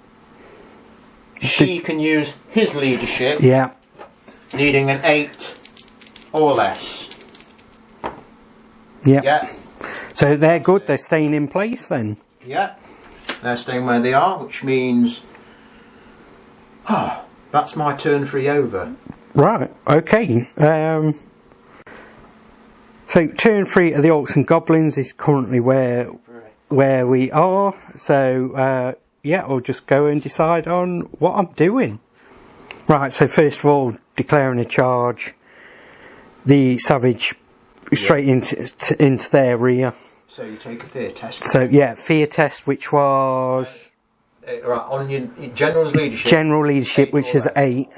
she can use his leadership. Yeah. Needing an 8 or less. Yeah. Yeah. So they're good. They're staying in place then. Yeah. They're staying where they are, which means That's my turn 3 over. Right, okay. So turn 3 of the Orcs and Goblins is currently where we are. So yeah, I'll just go and decide on what I'm doing. Right, so first of all, declaring a charge. The Savage straight into their rear. So you take a fear test. So yeah, fear test, which was right on your General's leadership. General leadership, which is 8.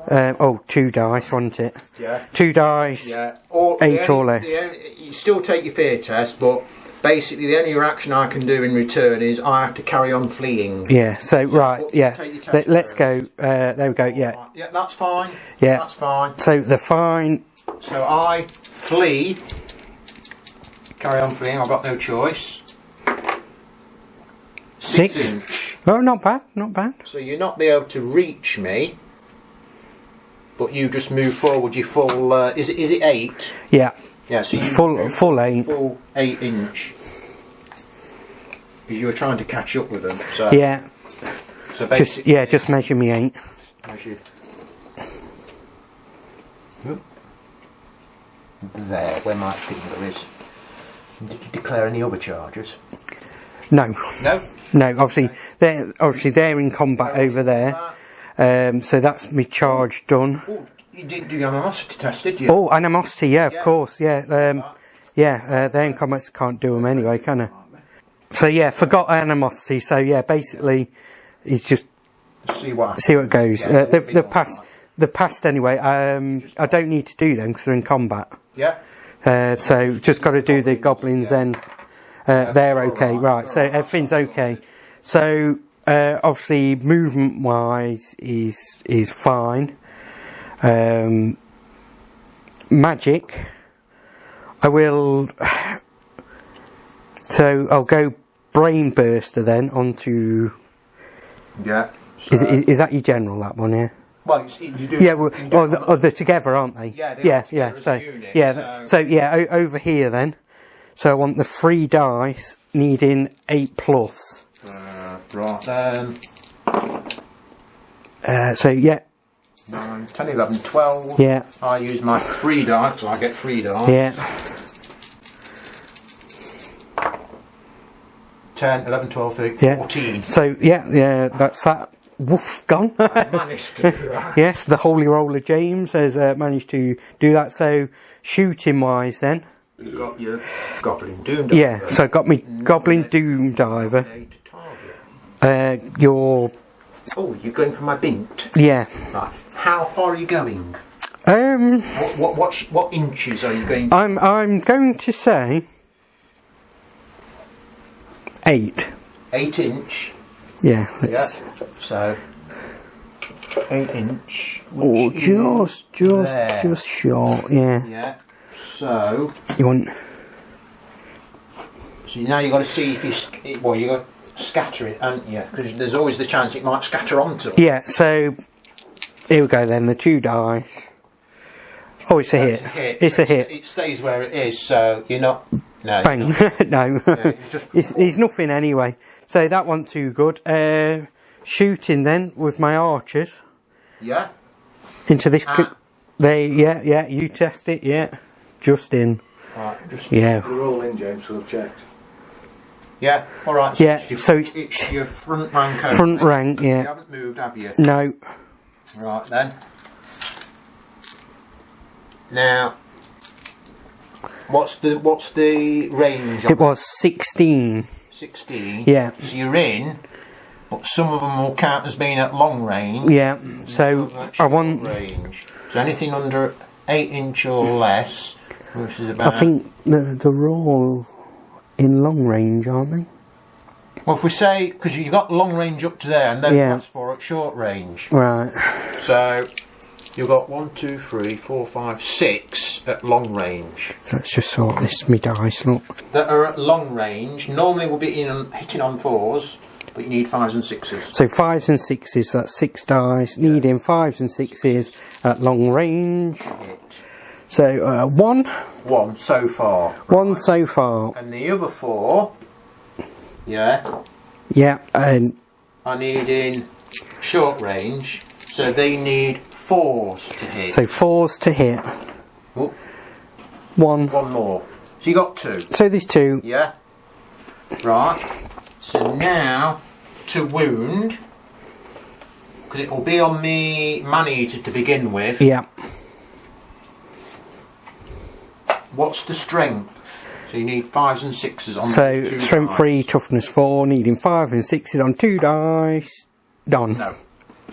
2 dice, wasn't it? Yeah. 2 dice. Yeah. 8 or less. You still take your fear test, but basically the only action I can do in return is I have to carry on fleeing. Yeah. So right. Yeah. Take your test Let's go. There we go. Yeah. Yeah, that's fine. Yeah. That's fine. So the fine. So I flee. Carry on fleeing. I've got no choice. 6 inch. Oh, not bad. Not bad. So you'll not be able to reach me. But you just move forward. You full. Is it 8? Yeah. Yeah. So you full 8. Full 8 inch. You were trying to catch up with them. So yeah. So basically, just measure me 8. Measure. There, where my finger is. Did you declare any other charges? No. No. No. Obviously, they're in combat over there. So that's my charge done. Oh, you didn't do your animosity test, did you? Oh, animosity, yeah, of course, yeah. They're in combat, so can't do them anyway, can I? So yeah, forgot animosity. So yeah, basically, it's just see what goes. Yeah, they've passed anyway. I don't need to do them because they're in combat. Yeah. So just got to do the goblins then. They're okay, right? So everything's okay. So. Obviously, movement-wise is fine. Magic, I will. So I'll go Brain Burster then onto. Yeah. So Is that your general? That one, yeah. Well, you do. Yeah, they're together, aren't they? Yeah. They are together as a unit, So yeah, over here then. So I want the 3 dice, needing 8+. Right then. So yeah. 9, 10, 11, 12. Yeah. I use my 3 dice, so I get 3 dice. Yeah. 10, 11, 12, 13, Yeah. 14. So yeah, that's that. Woof, gone. I managed to do that. Yes, the Holy Roller James has managed to do that. So shooting wise then. You've got your Goblin Doom Diver. Yeah, so got me Goblin Doom Diver. Your. Oh, you're going for my bint. Yeah. Right. How far are you going? What inches are you going? I'm going to say 8. 8 inch. Yeah. Yeah. So 8 inch. Oh, just short. Yeah. Yeah. So you want. So now you've got to see if you got to scatter it, haven't you? Because there's always the chance it might scatter onto them. Yeah. So here we go then. The 2 dice. Oh, it's a hit. It's a hit. It stays where it is, so you're not. No. Bang. No. Yeah, it's nothing anyway. So that wasn't too good. Shooting then with my archers. Yeah. Into this. Yeah. You test it. Yeah. Just in. Right. You're all in, James. So I've checked. Yeah. All right. Yeah. So it's your front rank. Front rank. Yeah. You haven't moved, have you? No. Right then. Now, what's the range? It was 16. 16. Yeah. So you're in, but some of them will count as being at long range. Yeah. So I want range. So anything under 8 inch or less, which is about. I think they're all in long range, aren't they? Well, if we say because you've got long range up to there, and then that's 4 at short range. Right. So. You've got 1, 2, 3, 4, 5, 6 at long range. So let's just sort this me dice, look. That are at long range. Normally we'll be hitting on 4s, but you need 5s and 6s. So 5s and 6s, so that's 6 dice. Needing 5s and 6s at long range. Hit. So 1. 1 so far. 1 so far. And the other 4, Yeah, and I need in short range, so they need 4s to hit. So 4s to hit. Oh, 1. one more. So you got 2. So there's 2. Yeah. Right. So now to wound, because it will be on me man-eater to begin with. Yeah. What's the strength? So you need 5s and 6s on So those 2 strength dice. 3, toughness 4, needing 5 and 6s on 2 dice. Done. No.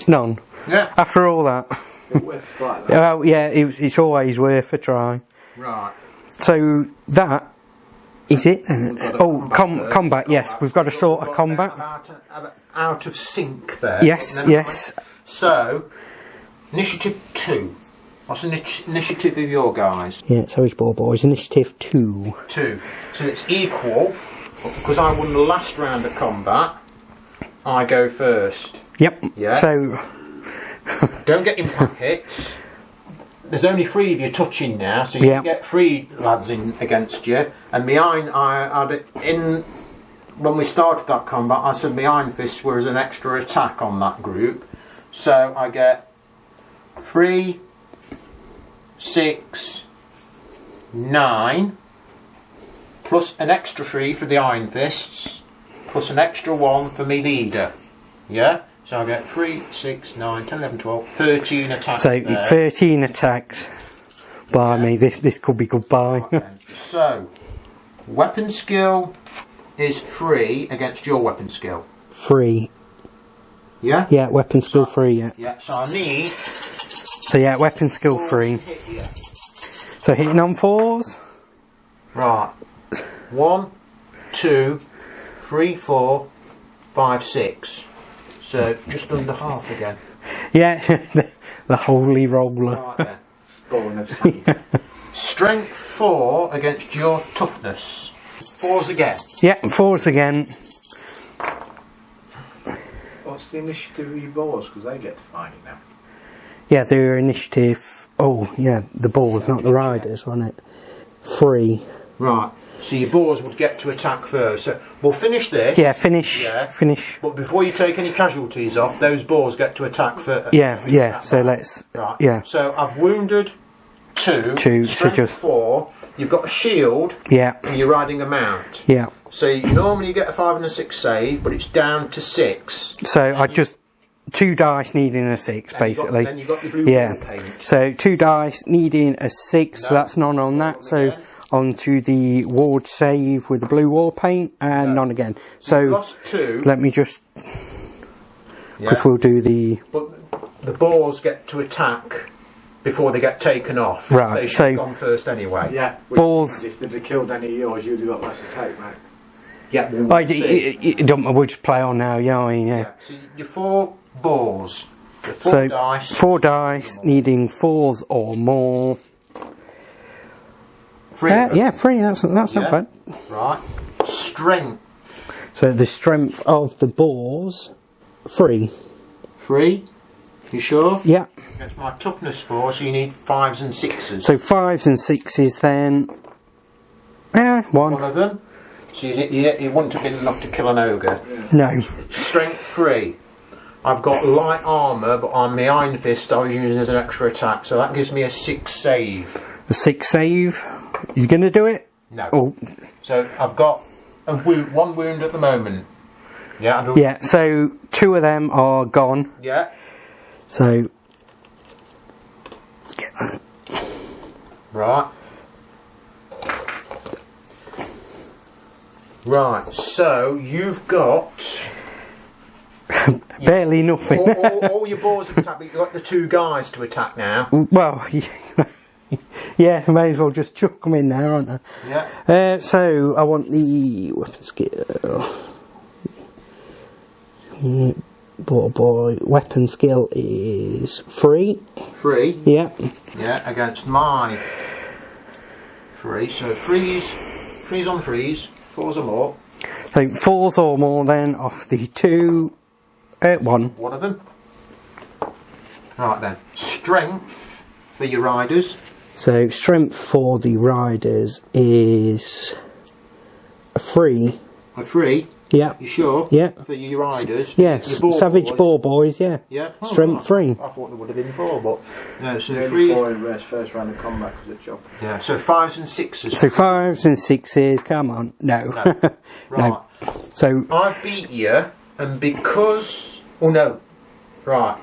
None. Yeah. After all that. It's worth a try, that. Well, yeah, it's always worth a try. Right. So that is it then. We've got a Oh, combat combat, first. yes. We've got a sort of We've got combat. about out of sync there. Yes, Never yes. mind. So, initiative 2. What's the initiative of your guys? Yeah, so it's ball boys. Initiative 2. 2. So it's equal, but because I won the last round of combat, I go first. Yep. Yeah. So, Don't get impact hits. There's only 3 of you touching now, so you Yeah. can get 3 lads in against you. And behind, when we started that combat, I said my Iron Fists were as an extra attack on that group. So I get 3, 6, 9, plus an extra 3 for the Iron Fists, plus an extra 1 for me leader. Yeah? So I get 3, 6, 9, 10, 11, 12, 13 attacks so there. 13 attacks. Blimey, this could be goodbye. Right then. So, weapon skill is 3 against your weapon skill. 3. Yeah? Yeah, weapon skill 3, yeah. Yeah, so I need... So yeah, weapon skill 3. Hit you. So hitting on 4s. Right. 1, 2, 3, 4, 5, 6. So just under half again. Yeah, the holy roller. Right then. Bowling of sand. Strength 4 against your toughness. 4s again. Yeah, 4s again. What's the initiative of your boars? Because they get to fight it now. Yeah, their initiative. Oh, yeah, the balls, not the riders, wasn't it? 3. Right. So your boars would get to attack first. So we'll finish this. Yeah, finish. Yeah. Finish. But before you take any casualties off, those boars get to attack first. Yeah. So let's. Right. Yeah. So I've wounded 2. 2, so Strength just- 4. You've got a shield. Yeah. And you're riding a mount. Yeah. So you normally get a 5 and a 6 save, but it's down to 6. So I just 2 dice needing a 6, basically. Then you've got your blue Yeah. wall paint. So 2 dice needing a 6, so No. that's none on that. So Again. on to the ward save with the blue wall paint and No. none again. So Lost 2. let me just, Yeah. because we'll do the. But the boars get to attack before they get taken off. Right, They should so- have gone first anyway. Yeah. Balls. If they'd have killed any of yours, you'd have got less attack, mate. Yeah. we'll I, see. we'll just play on now, yeah. Yeah. So your 4 balls. The 4 So dice. 4 dice needing 4s or more. 3 of them. Yeah, 3. That's Yeah. not bad. Right. Strength. So the strength of the balls 3. 3. You sure? Yeah. That's my toughness 4, so you need 5s and 6s. So 5s and 6s then. 1. One of them. So you wouldn't have been enough to kill an ogre. No. Strength 3. I've got light armour, but on my Iron Fist I was using as an extra attack, so that gives me a 6 save. A 6 save. He's going to do it? No. Oh, So I've got a 1 wound at the moment. Yeah. I don't- yeah. So 2 of them are gone. Yeah. So let's get that. Right. Right. So you've got Barely nothing. all your boars have attacked, but you've got the 2 guys to attack now. Well, yeah, may as well just chuck them in there, aren't I? Yeah. So I want the weapon skill. Boy, weapon skill is 3. 3. Yeah. Yeah, against my 3. So 3's on 3's, 4's or more. So 4s or more then off the 2. 1. One of them. Right then. Strength for your riders. So strength for the riders is a 3. A 3. Yeah. You sure? Yeah. For your riders? Yes, Your boar Savage boys? Boar Boys, yeah. Yeah. Oh, Strength 3. I thought there would have been 4, but no. So Only 3. 4 in race, first round of combat was a job. Yeah. So 5s and 6s. So 5s and 6s, come on. No. No. Right. No. So, I beat you, and because... Oh, no. Right.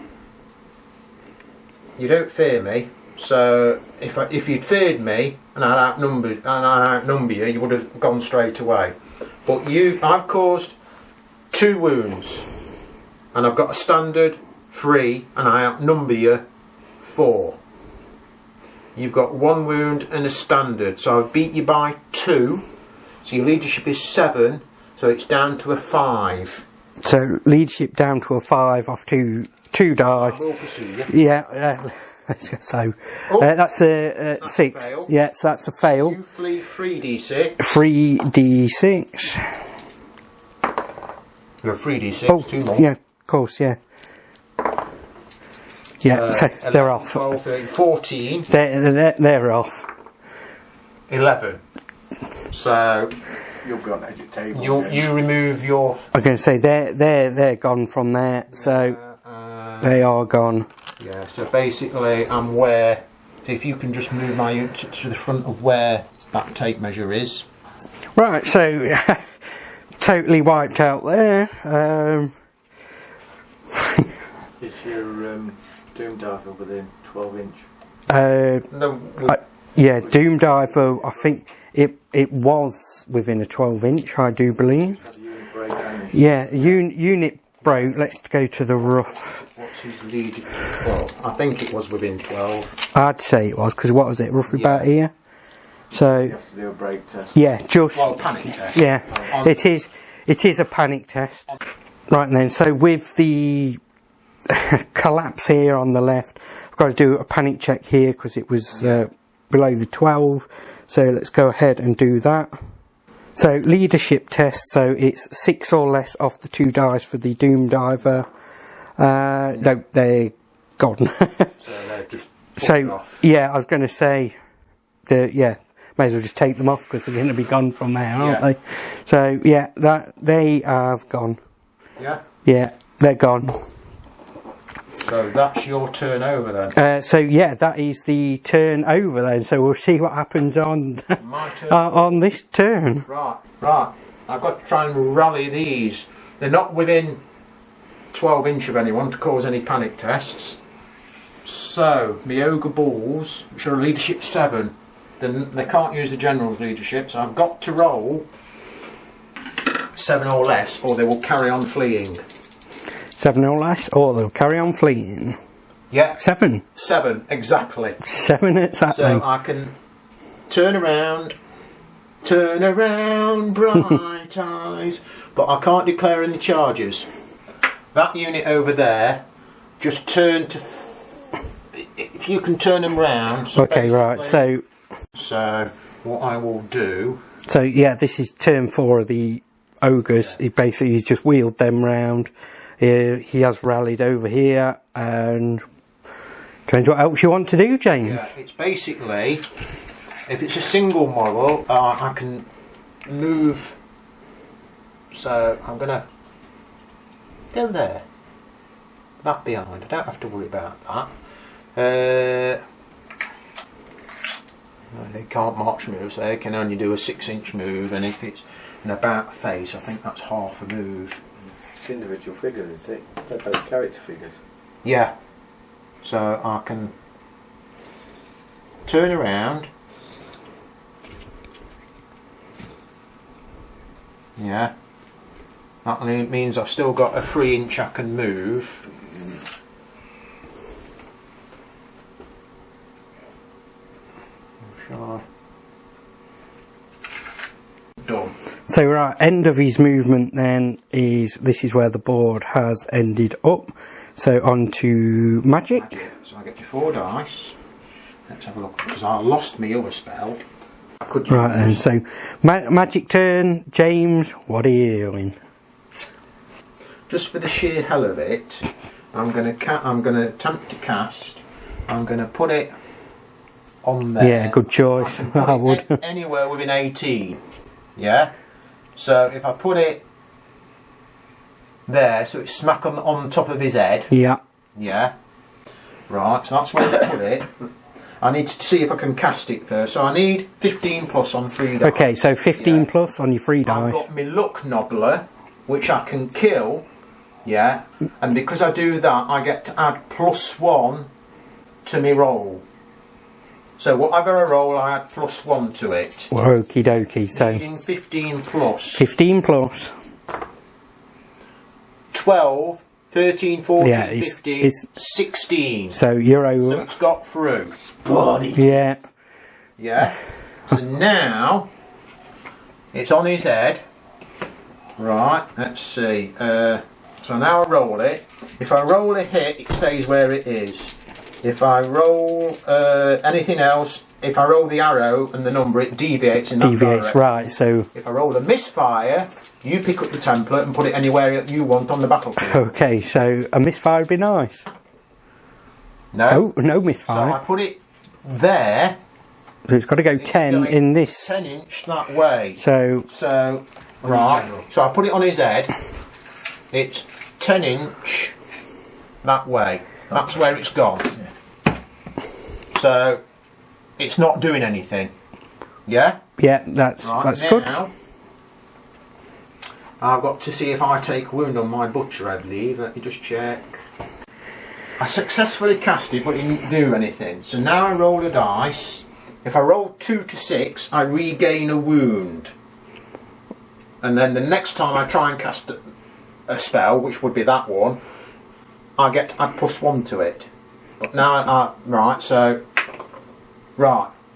You don't fear me, so if you'd feared me and I outnumber you, you would have gone straight away. But I've caused 2 wounds, and I've got a standard 3, and I outnumber you 4. You've got 1 wound and a standard, so I've beat you by 2. So your leadership is 7, so it's down to a 5. so leadership down to a 5 off 2 dice. I will pursue you. Yeah, so that's a 6. fail. Yeah, so that's a fail. You flee 3d6. 3d6. No, 3d6. Oh, 2 more. yeah, of course, yeah. Yeah, so 11, they're off. 12, 13, 14. They're off. 11. So You'll be on the edge of the table. you remove your. I'm going to say they're gone from there, so they are gone. Yeah. So basically, I'm where. If you can just move my unit to the front of where that tape measure is. Right, so totally wiped out there. Is your Doom Diver within 12 inch? No. Yeah, Doom Diver, I think it was within a 12 inch, I do believe. Had the unit break down. Yeah, unit broke. Let's go to the rough. What's his lead? Well, I think it was within 12. I'd say it was, because what was it, roughly Yeah. about here? So, You have to do a break test. yeah, just... Well, panic test. Yeah, On- it is a panic test. Right then, so with the collapse here on the left, I've got to do a panic check here because it was below the 12. So let's go ahead and do that. So leadership test, so it's 6 or less off the 2 dice for the Doom Diver. No, they're gone. So they're just. So off. yeah, I was going to say, may as well just take them off because they're going to be gone from there, aren't Yeah. they? So yeah, they have gone. Yeah. Yeah, they're gone. So that's your turn over then. So yeah, that is the turn over then. So we'll see what happens on My turn. on this turn. Right. I've got to try and rally these. They're not within 12 inch of anyone to cause any panic tests. So, the Ogre Bulls, which are a leadership 7, then they can't use the General's leadership, so I've got to roll 7 or less, or they will carry on fleeing. 7 or less, or they'll carry on fleeing. Yeah, 7. 7, exactly. 7 it's So happening. I can turn around, bright eyes, but I can't declare any charges. That unit over there, just turn to. If you can turn them round. So Okay, right. basically- So what I will do. So yeah, this is turn 4 of the Ogres. He's just wheeled them round. He has rallied over here, and depends what else you want to do, James. Yeah, it's basically, if it's a single model, I can move. So I'm gonna go there. That behind. I don't have to worry about that. No, they can't march move, so they can only do a 6-inch move, and if it's an about face, I think that's half a move. It's individual figures, is it? They're both character figures. Yeah. So I can turn around. Yeah. That means I've still got a 3-inch I can move. Shall I? Done. So right, end of his movement then is, this is where the board has ended up. So on to magic. So I get your 4 dice. Let's have a look, because I lost my other spell. I could use. Right then, so magic turn. James, what are you doing? Just for the sheer hell of it, I'm going to attempt to cast. I'm going to put it on there. Yeah, good choice. I can put I it would. anywhere within 18. Yeah. So if I put it there, so it's smack on top of his head. Yeah. Yeah. Right, so that's where I put it. I need to see if I can cast it first. So I need 15 plus on 3 dice. Okay, so 15 plus on your 3 dice. I've got my luck nobbler, which I can kill. Yeah. And because I do that, I get to add +1 to my roll. So whatever I roll, I add +1 to it. Okie dokie, so... Needing 15 plus. 15 plus. 12, 13, 14, Yeah, 15, 16. So you're So over... it's got through. Yeah. Yeah. So now it's on his head. Right, let's see. So now I roll it. If I roll a hit, it stays where it is. If I roll anything else, if I roll the arrow and the number, it deviates in that direction. Right, so... If I roll a misfire, you pick up the template and put it anywhere you want on the battlefield. Okay, so a misfire would be nice. No. Oh, no So misfire. I put it there. So it's got to go 10 going in this. 10 inch that way. So... Right. So I put it on his head. It's 10 inch that way. That's where it's gone. So it's not doing anything. Yeah? Yeah, that's good. Now, I've got to see if I take wound on my butcher, I believe. Let me just check. I successfully cast it, but it didn't do anything. So now I roll a dice. If I roll 2 to 6, I regain a wound. And then the next time I try and cast a spell, which would be that one, I get to add +1 to it. But now, so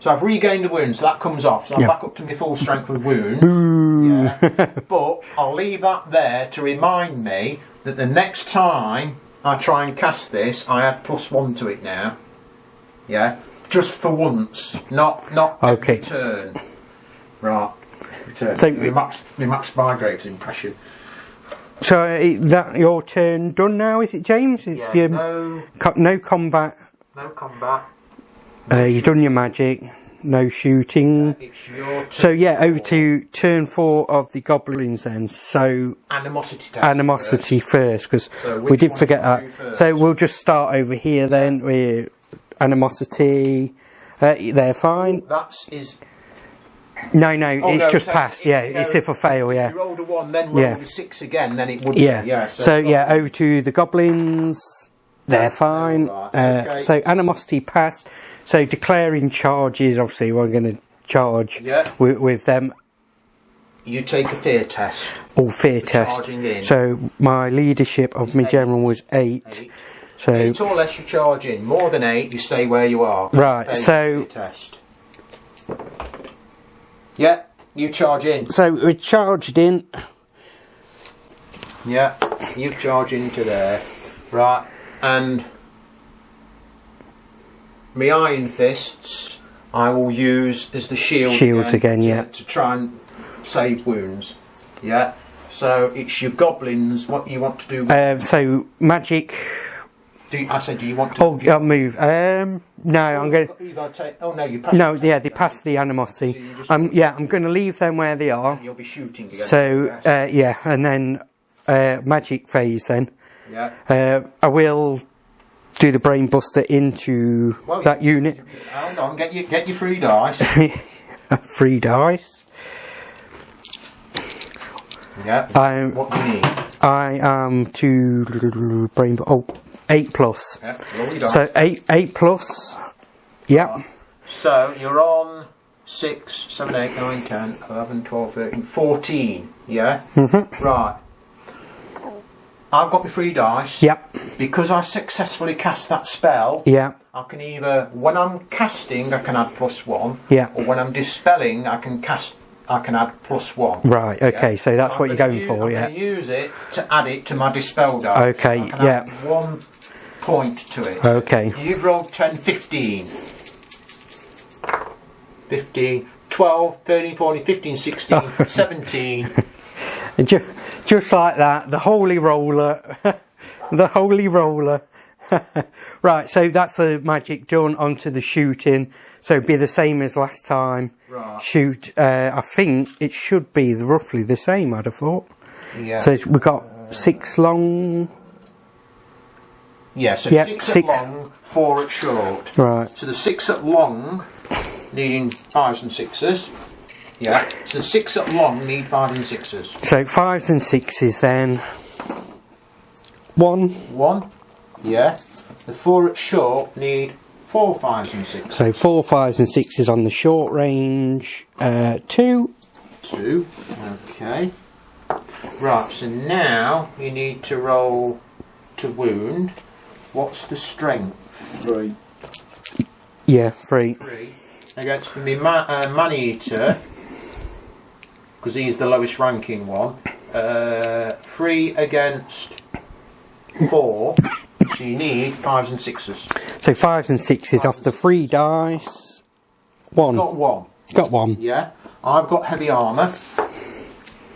I've regained a wound, so that comes off. So I'm back up to my full strength with wounds. Yeah. But I'll leave that there to remind me that the next time I try and cast this, I add +1 to it now. Yeah, just for once, not every turn. Right. Return. So my Max Bygraves impression. So that your turn done now, is it, James? It's no combat. No combat. You've done your magic. No shooting. It's your turn. So yeah, over to turn 4 of the goblins then. So animosity test. Animosity first, because we did forget that. So we'll just start over here then with animosity. They're fine. No, it's just passed. Yeah, it's if I fail. Yeah. If you rolled a 1, then rolled a 6 again, then it would. Yeah. So over to the goblins. They're fine. Okay. So animosity passed. So declaring charges. Obviously, we're going to charge with them. You take a fear test. Or fear test. Charging in. So my leadership of my general was 8. So 8 or less, you charge in. More than 8, you stay where you are. Right. So. Fear test. Yeah, you charge in. So we charged in. Yeah, you charge into there. Right, and my iron fists I will use as the shields again to try and save wounds. Yeah, so it's your goblins. What you want to do? So magic. Do you want to? Oh, I'll move. No, I'm going. You got to take. Oh no, you pass. No, yeah, they passed the animosity. So I'm going to leave them where they are. You'll be shooting again. So and then magic phase. Then I will do the brain buster into that unit. Hold on, get your 3 dice. 3 dice. Yeah. What do you need? I am to brain. 8 plus. Yeah, roll your dice. So 8 plus. Yep. So you're on 6, 7, 8, 9, 10, 11, 12, 13, 14. Yeah? Right. I've got my 3 dice. Yep. Because I successfully cast that spell, I can either, when I'm casting, I can add +1. Yeah. Or when I'm dispelling, I can add +1. Right, okay, so that's what you're going for, I'm going to use it to add it to my dispel dice. Okay, I can add 1 point to it. Okay. You've rolled 10, 15. 15, 12, 13, 14, 15, 16, 17. Just like that, the holy roller. The holy roller. Right, so that's the magic done onto the shooting. So it'd be the same as last time. Right. Shoot, I think it should be roughly the same, I'd have thought. Yeah. So we've got 6 long. Yeah, so Yeah, 6 six. at long, 4 at short. Right. So the 6 at long needing 5s and 6s. Yeah, so the 6 at long need 5 and 6s. So 5s and 6s then. 1. 1. Yeah. The 4 at short need 4 5s and 6s. So 4 5s and 6s on the short range. 2. 2. Okay. Right, so now you need to roll to wound. What's the strength? 3. Yeah, 3. 3. Against me man-eater, because he's the lowest ranking one. 3 against 4. So you need 5s and 6s. So 5s and 6s off the 3 dice. 1. Got 1. Got 1. Yeah. I've got heavy armour.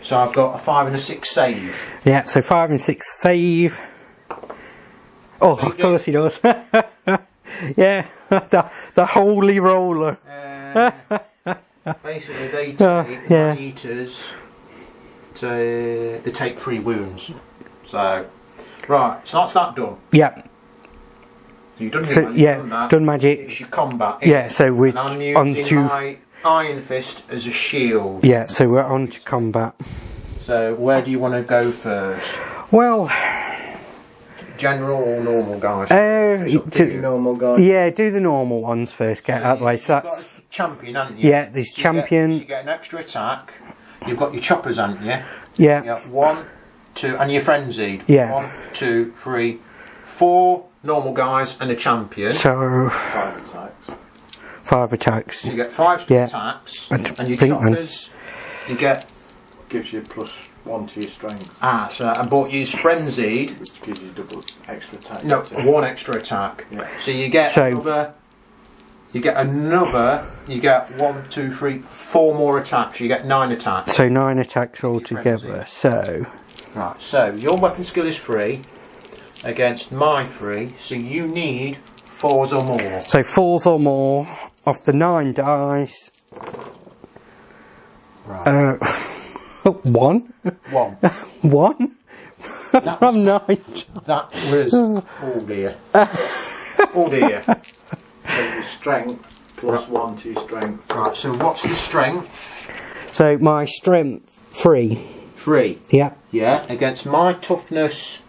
So I've got a 5 and a 6 save. Yeah, so 5 and 6 save. Oh, of course he does. Yeah, the holy roller. Basically, they take yeah. eaters. They take 3 wounds. So, right. So that's that done. Yeah. So you've done your So, magic, yeah, done that. done magic. It's your combat. Yeah, so we're And I'm on using to. my Iron Fist as a shield. Yeah, so we're on to combat. So where do you want to go first? Well, General or normal, guys? Normal guy. yeah, do the normal ones first. Get out of the way. So You've that's got a champion, haven't you? yeah. There's champion. You get an extra attack. You've got your choppers, haven't you? Yeah. Yeah. 1, 2, and you're frenzied. Yeah. 1, 2, 3, 4 normal guys and a champion. So 5 attacks. 5 attacks. So you get 5 Yeah. attacks, I and your think then. choppers. You get Gives you +1 to your strength, so I bought you frenzied. which gives you double extra attack. No, 1 extra attack. Yeah. So you get So- another. You get 1, 2, 3, 4 more attacks. You get 9 attacks. So 9 attacks altogether. So Right. So your weapon skill is 3 against my 3. So you need 4s or more. so 4s or more off the 9 dice. Right. 1. 1. 1 from 9. That was. Oh dear. Oh dear. So your strength +1 to your strength. Right. So what's the strength? So my strength 3. 3. Yeah. Yeah. Against my toughness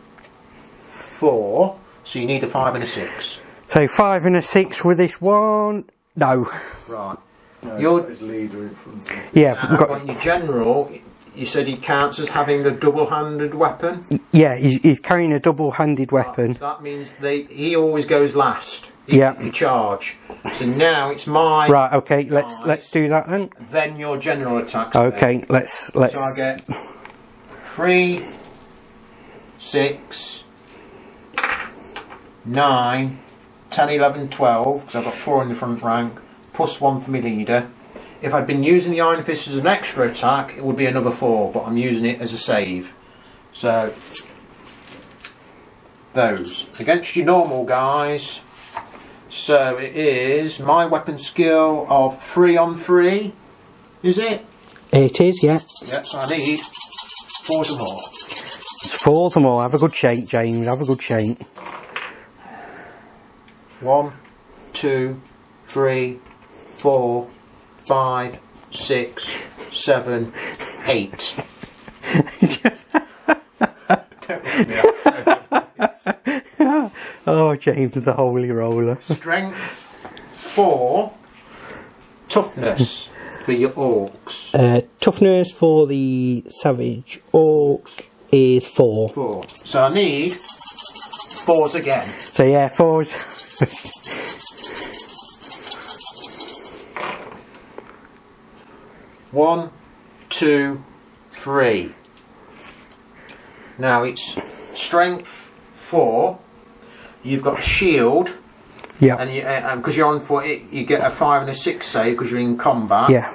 4. So you need a 5 and a 6. So 5 and a 6 with this one. No. Right. No, You're- his leader in front of him. Yeah. Now, we've got, on your general, you said he counts as having a double-handed weapon. yeah. He's carrying a double-handed weapon. So that means he always goes last. Yeah. You charge. So now it's my Right. Okay. Let's do that then. then your general attacks. Okay. Let's. So I get 3, 6, 9, 10, 11, 12 because I've got 4 in the front rank +1 for my leader. If I'd been using the Iron Fist as an extra attack, it would be another 4, but I'm using it as a save. So those against your normal guys. So it is my weapon skill of 3 on 3. Is it? It is. Yeah. Yeah, so I need 4s or more. 4 or more. Have a good shake, James. Have a good shake. 1, 2, 3, 4, 5, 6, 7, 8. Oh, James the holy roller. Strength 4, toughness for your orcs. Toughness for the savage orc is 4. 4. So I need 4s again. So yeah, 4s. 1, 2, 3. Now it's strength 4. You've got a shield, Yeah. and you because you're on foot, you get a 5 and a 6 save because you're in combat. Yeah.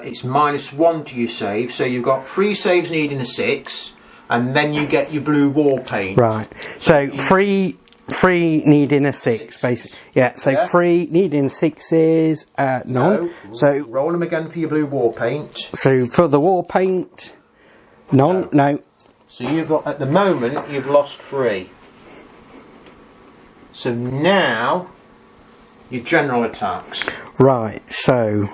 It's -1 to your save, so you've got 3 saves needing a 6, and then you get your blue war paint. Right. So 3 needing a 6, basically. Yeah. So Yeah. 3 needing 6s. None. No. So Roll them again for your blue war paint. for the war paint, none. No. So you've got, at the moment, you've lost 3. So now, your general attacks. Right, so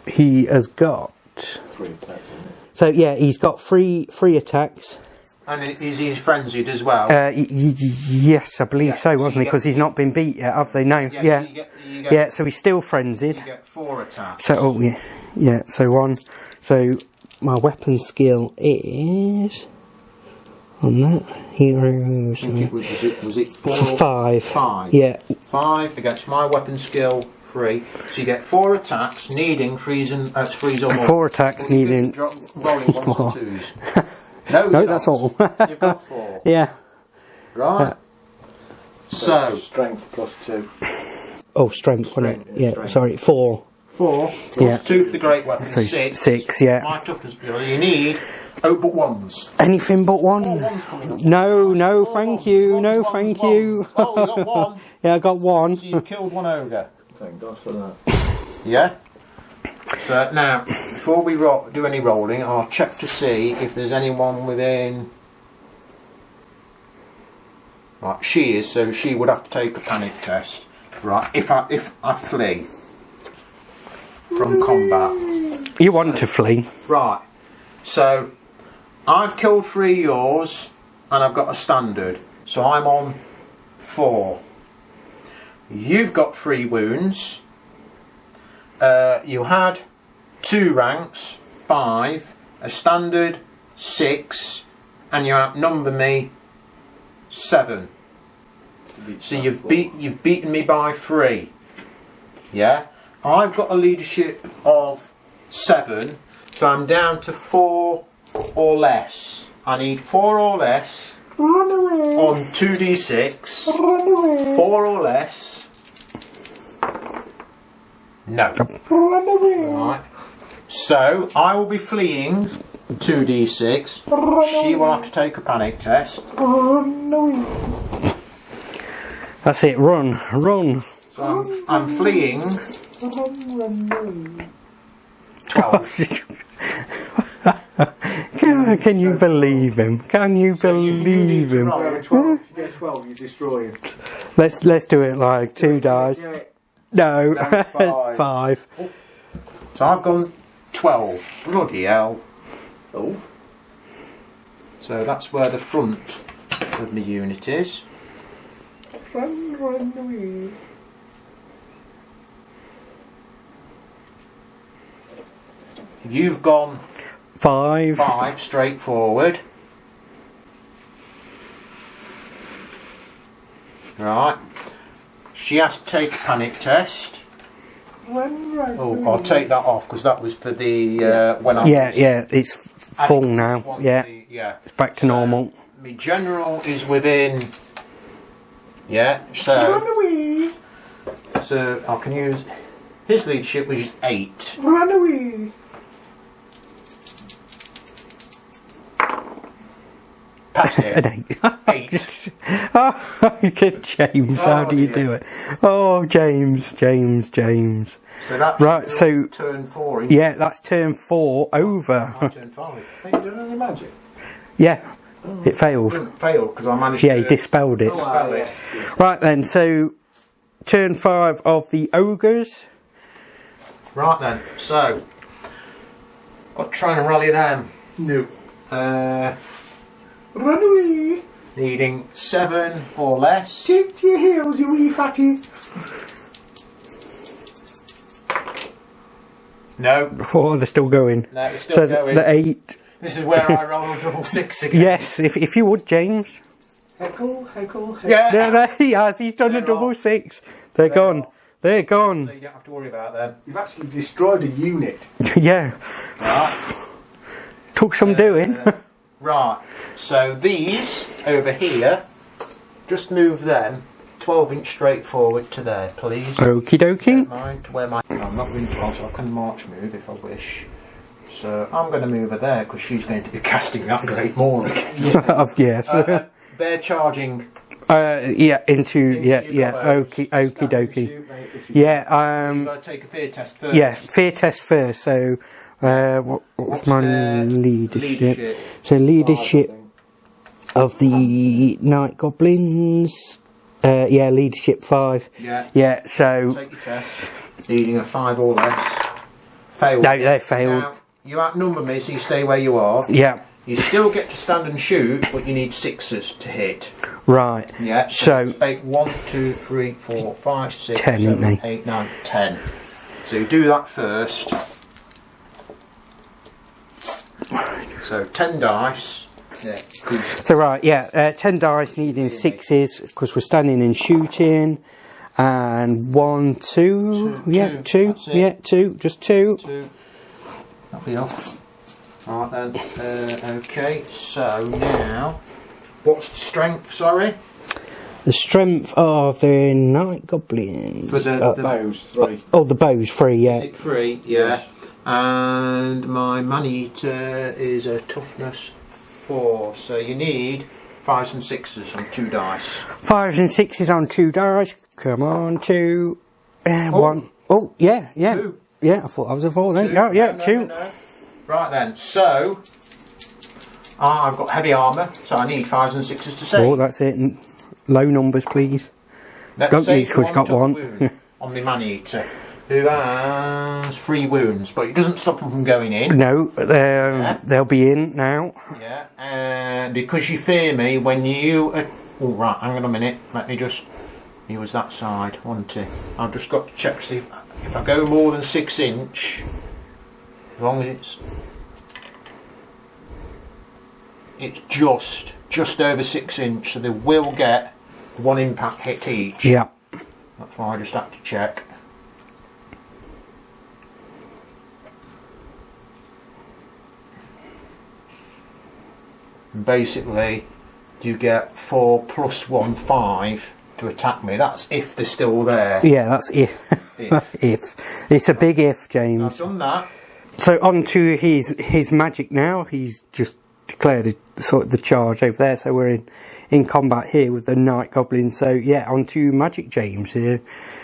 he has got... 3 attacks, isn't it? So yeah, he's got three attacks. And is he frenzied as well? Yes, I believe so, wasn't he? Because he's not been beat yet, have they? No, yeah. So you get, So he's still frenzied. You get 4 attacks. So, oh, yeah, so 1. So my weapon skill is... On that, heroes... Was it 4? 5. 5. Yeah. 5 against my weapon skill 3. So you get 4 attacks needing 3s or more. 4 attacks needing... Rolling 1s and 2s. No, that's all. You've got 4. Yeah. Right. So strength plus 2. Oh, strength, wasn't it? Yeah, strength. sorry, 4. 4 plus 2 for the great weapon. So 6. 6, yeah. My toughness skill. You need but 1s. Anything but 1. 4 1s coming up. No, 4 thank 1s. you. 1s, No, 1s, thank 1s. you. Oh, you got 1. Yeah, I got 1. So you've killed 1 ogre. Thank God for that. Yeah. So now, before we do any rolling, I'll check to see if there's anyone within. Right, she is, so she would have to take a panic test. Right, if I flee from combat. You want to flee? Right, so I've killed 3 yours, and I've got a standard, so I'm on 4. You've got 3 wounds. You had 2 ranks, 5, a standard, 6, and you outnumber me 7. So you've beaten me by 3. Yeah, I've got a leadership of 7, so I'm down to 4 or less. I need 4 or less on 2d6. 4 or less. No. Right. So I will be fleeing 2d6. She will have to take a panic test. That's it, run. So I'm fleeing 12. Can you believe him? Can you believe him? 12. If you get 12, you destroy him. Let's do it like 2 dice. No, No, 5. 5. So I've gone 12. Bloody hell. Oh. So that's where the front of the unit is. Run away. You've gone 5. 5 straight forward. Right. She has to take a panic test. Oh, I'll take that off because that was for the when I was Yeah, it's full now. Yeah, yeah. it's back to normal. My general is within. Yeah, so I can use his leadership, which is 8. Run away. Pass it. An 8. 8. Oh, good James, how do you do it? Oh, James. So that's Right, so turn 4. yeah, that's turn 4 over. Turn 5. Hey, you done any magic? Yeah, it failed. Didn't fail because I managed Yeah, to he dispelled it. dispel it. Right then, so turn 5 of the ogres. Right then, so got to try and rally them. No. Run away. Needing 7 or less. Take to your heels, you wee fatty. No. Oh, they're still going. No, it's still So going. the 8. This is where I roll a double 6 again. Yes, if you would, James. Heckle. Yeah. There he has. He's done a They're double off. 6. They're gone. They're So gone. you don't have to worry about them. You've actually destroyed a unit. Yeah. Right. Took some doing. Right. So these over here, just move them 12-inch straight forward to there, please. Okie dokie. Mine to where my. No, I'm not going 12, so I can march move if I wish. So I'm going to move her there because she's going to be casting that great maul again. Yes. They're charging. Yeah, into yeah. combos. Okie Stand and dokie. shoot, mate, if you Yeah. You've got to take a fear test first. Yeah. Fear test first. So What's my their leadership? So leadership of the Night Goblins. Yeah, leadership 5. Yeah. Yeah. So take your test. Needing a 5 or less. Failed. no, they failed. Now, you outnumber me, so you stay where you are. Yeah. You still get to stand and shoot, but you need 6s to hit. Right. Yeah. So 8, 1, 2, 3, 4, 5, 6, 10, 7, isn't 8, 9, 10. So you do that first. So 10 dice. Yeah. So right, yeah, 10 dice needing 6s because we're standing and shooting, and 1, 2, yeah, 2, yeah, 2, just 2. 2. That'll be off. Right then. Okay. So now, what's the strength? Sorry. The strength of the Night Goblins. For the bows, 3. Oh, the bows 3, yeah. Is it 3? Yeah. And my man-eater is a toughness 4. So you need 5s and 6s on 2 dice. 5s and 6s on 2 dice. Come on, 2, 1. Oh, yeah, yeah. 2. Yeah, I thought that was a 4 then. 2. No, yeah, No, 2. no. Right then, so I've got heavy armour, so I need 5s and 6s to save. Oh, that's it. Low numbers, please. Let's Don't say use 'cause you got one. wound on the man-eater, who has 3 wounds, but it doesn't stop him from going in. No, they'll be in now. Yeah, and because you fear me, when you... oh, right, hang on a minute, let me just... He was that side, wasn't he? I've just got to check, see if I go more than 6 inch, as long as it's just over 6 inch, so they will get 1 impact hit each. Yeah. That's why I just had to check. And basically, you get 4 + 1, 5 to attack me. That's if they're still there. Yeah, that's if. If. If. It's a big if, I've James. done that. So on to his magic now. He's just declared sort of the charge over there. So we're in combat here with the Night Goblins. So yeah, on to magic, James.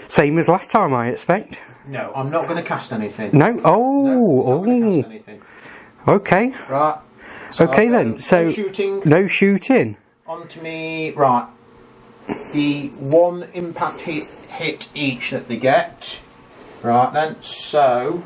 Same as last time, I expect. No, I'm not going to cast anything. No? Oh, No, I'm not going to cast anything. Okay. Right. So Okay then. So no shooting. No shooting. Onto me. Right. The 1 impact hit each that they get. Right then. So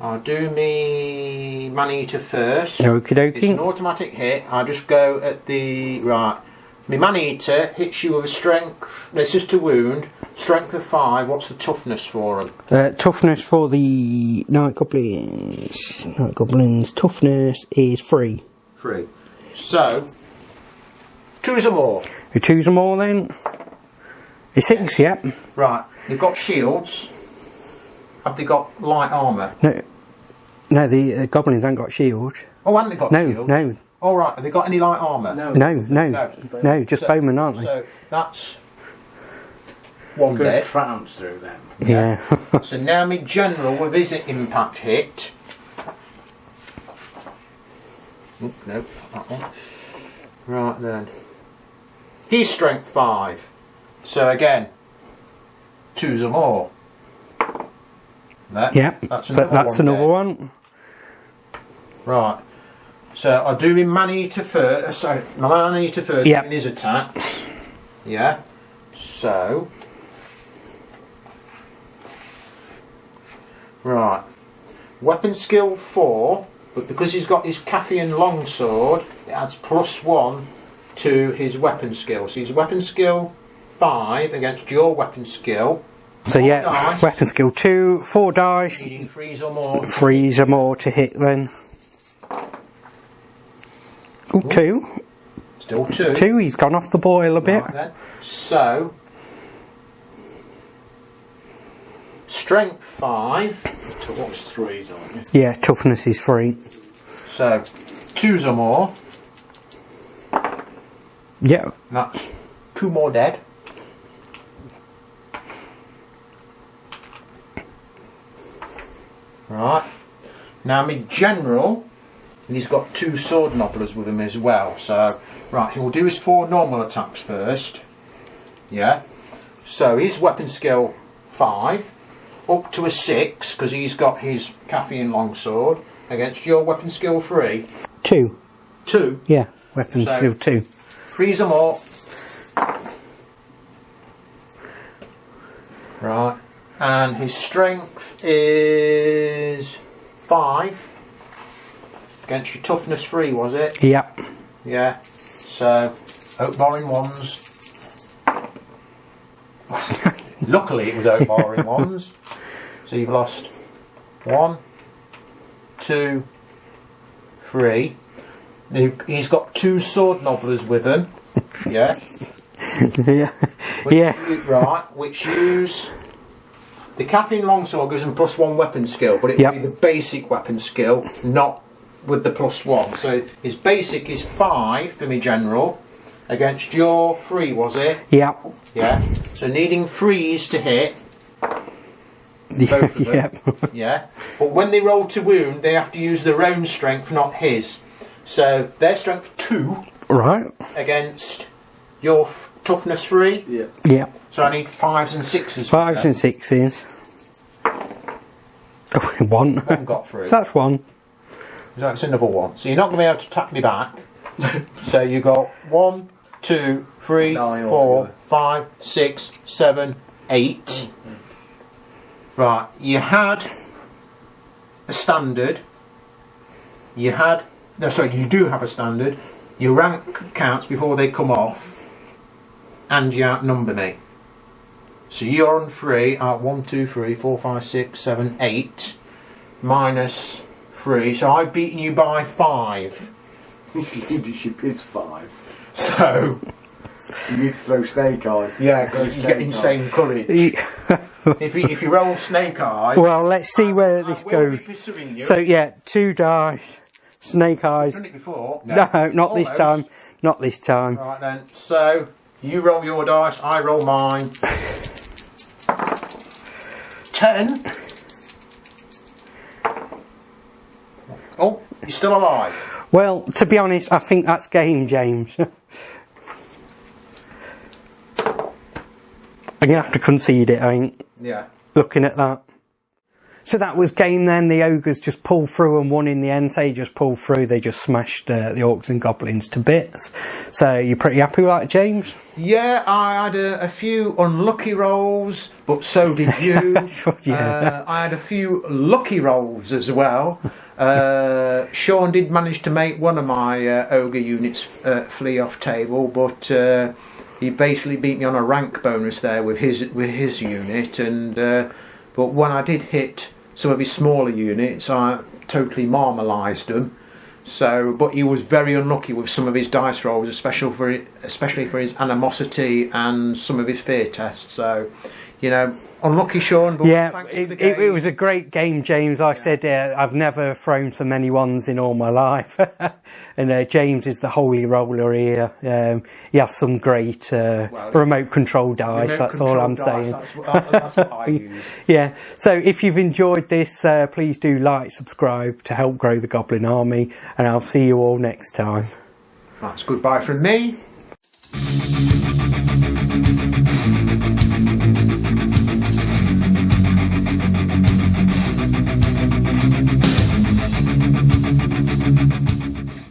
I'll do me man-eater first. Okie dokie. It's an automatic hit. I just go at the right. My man-eater hits you with a strength. This is to wound. Strength of 5. What's the toughness for them? Toughness for the Night Goblins. Night Goblins. Toughness is 3. 3. So 2s or more. You choose them all then? It's 6, yeah. Right. They've got shields. Have they got light armour? No, the goblins haven't got shields. Oh, haven't they got shields? No. All right. Have they got any light armour? No, just bowmen, aren't they? So that's 1 Good dead. trounce through them. Yeah. So now my general with his impact hit. Oop, nope, not that one. Right then. He's strength 5. So again, 2s or more. There, Yeah, that's that's another dead. one. Right. So I'll do him man-eater first. Sorry, my man-eater first Yep. in his attacks. Yeah. So. Right. Weapon skill 4, but because he's got his Cathian longsword, it adds +1 to his weapon skill. So his weapon skill 5 against your weapon skill. So yeah, dice. weapon skill 2, 4 dice, Needing 3s or more. 3s or more to hit then. Ooh, 2. Still 2. 2, he's gone off the boil a bit. Right then. So. Strength 5. What's 3s, aren't you? Yeah, toughness is 3. So 2s or more. Yeah. That's 2 more dead. Right. Now my general, and he's got 2 sword nobblers with him as well. So right, he'll do his 4 normal attacks first. Yeah. So his weapon skill 5. up to a 6 because he's got his caffeine longsword against your weapon skill 3. 2. 2. Yeah, weapon So- skill 2. Freeze them up. Right. And his strength is 5 against your toughness 3, was it? Yep. Yeah. So, oak barring 1s. Luckily it was oak barring 1s. So you've lost 1, 2, 3. He's got 2 sword nobblers with him. Yeah. Yeah. Right, which use... The caffeine longsword gives him +1 weapon skill, but it Yep. would be the basic weapon skill, not with the +1. So his basic is 5 for me general, against your 3, was it? Yep. Yeah. So needing 3s to hit, both of them. Yep. Yeah. But when they roll to wound, they have to use their own strength, not his. So their strength 2 Right. against your toughness 3. Yeah. Yep. So I need 5s and 6s. 5s and 6s. Oh, 1. One got through. So that's 1. That's another 1. So you're not going to be able to attack me back. So you got 1, 2, 3, 9 4, altogether. 5, 6, 7, 8. Right. You had a standard. You had... No, sorry, you do have a standard. Your rank counts before they come off. And you outnumber me. So you're on 3 at 1, 2, 3, 4, 5, 6, 7, 8. Minus 3. So I've beaten you by 5. It's 5. So... You need to throw snake eyes. Yeah, because you get insane courage. if you roll snake eyes... Well, let's see where this I will be goes. pursuing you. So, yeah, 2 dice, snake eyes. I've done it before. No, not this Almost. time. Not this time. Right then, so you roll your dice, I roll mine. 10. Oh, you're still alive. Well, to be honest, I think that's game, James. I'm going to have to concede it, I ain't Yeah. looking at that. So that was game then. The Ogres just pulled through and won in the end. So they just pulled through. They just smashed the Orcs and Goblins to bits. So you're pretty happy with that, James? Yeah, I had a few unlucky rolls, but so did you. Yeah. I had a few lucky rolls as well. Sean did manage to make one of my ogre units flee off table, but he basically beat me on a rank bonus there with his unit. And but when I did hit some of his smaller units, I totally marmalised them. So, but he was very unlucky with some of his dice rolls, especially for his animosity and some of his fear tests. So, you know, unlucky, Sean. But Yeah, thanks for the game. it was a great game, James. Like I said, I've never thrown so many ones in all my life. And James is the holy roller here. He has some great remote control dice, Remote that's all control I'm dice, saying. That's what I use. Yeah, so if you've enjoyed this, please do like, subscribe to help grow the Goblin Army, and I'll see you all next time. That's goodbye from me.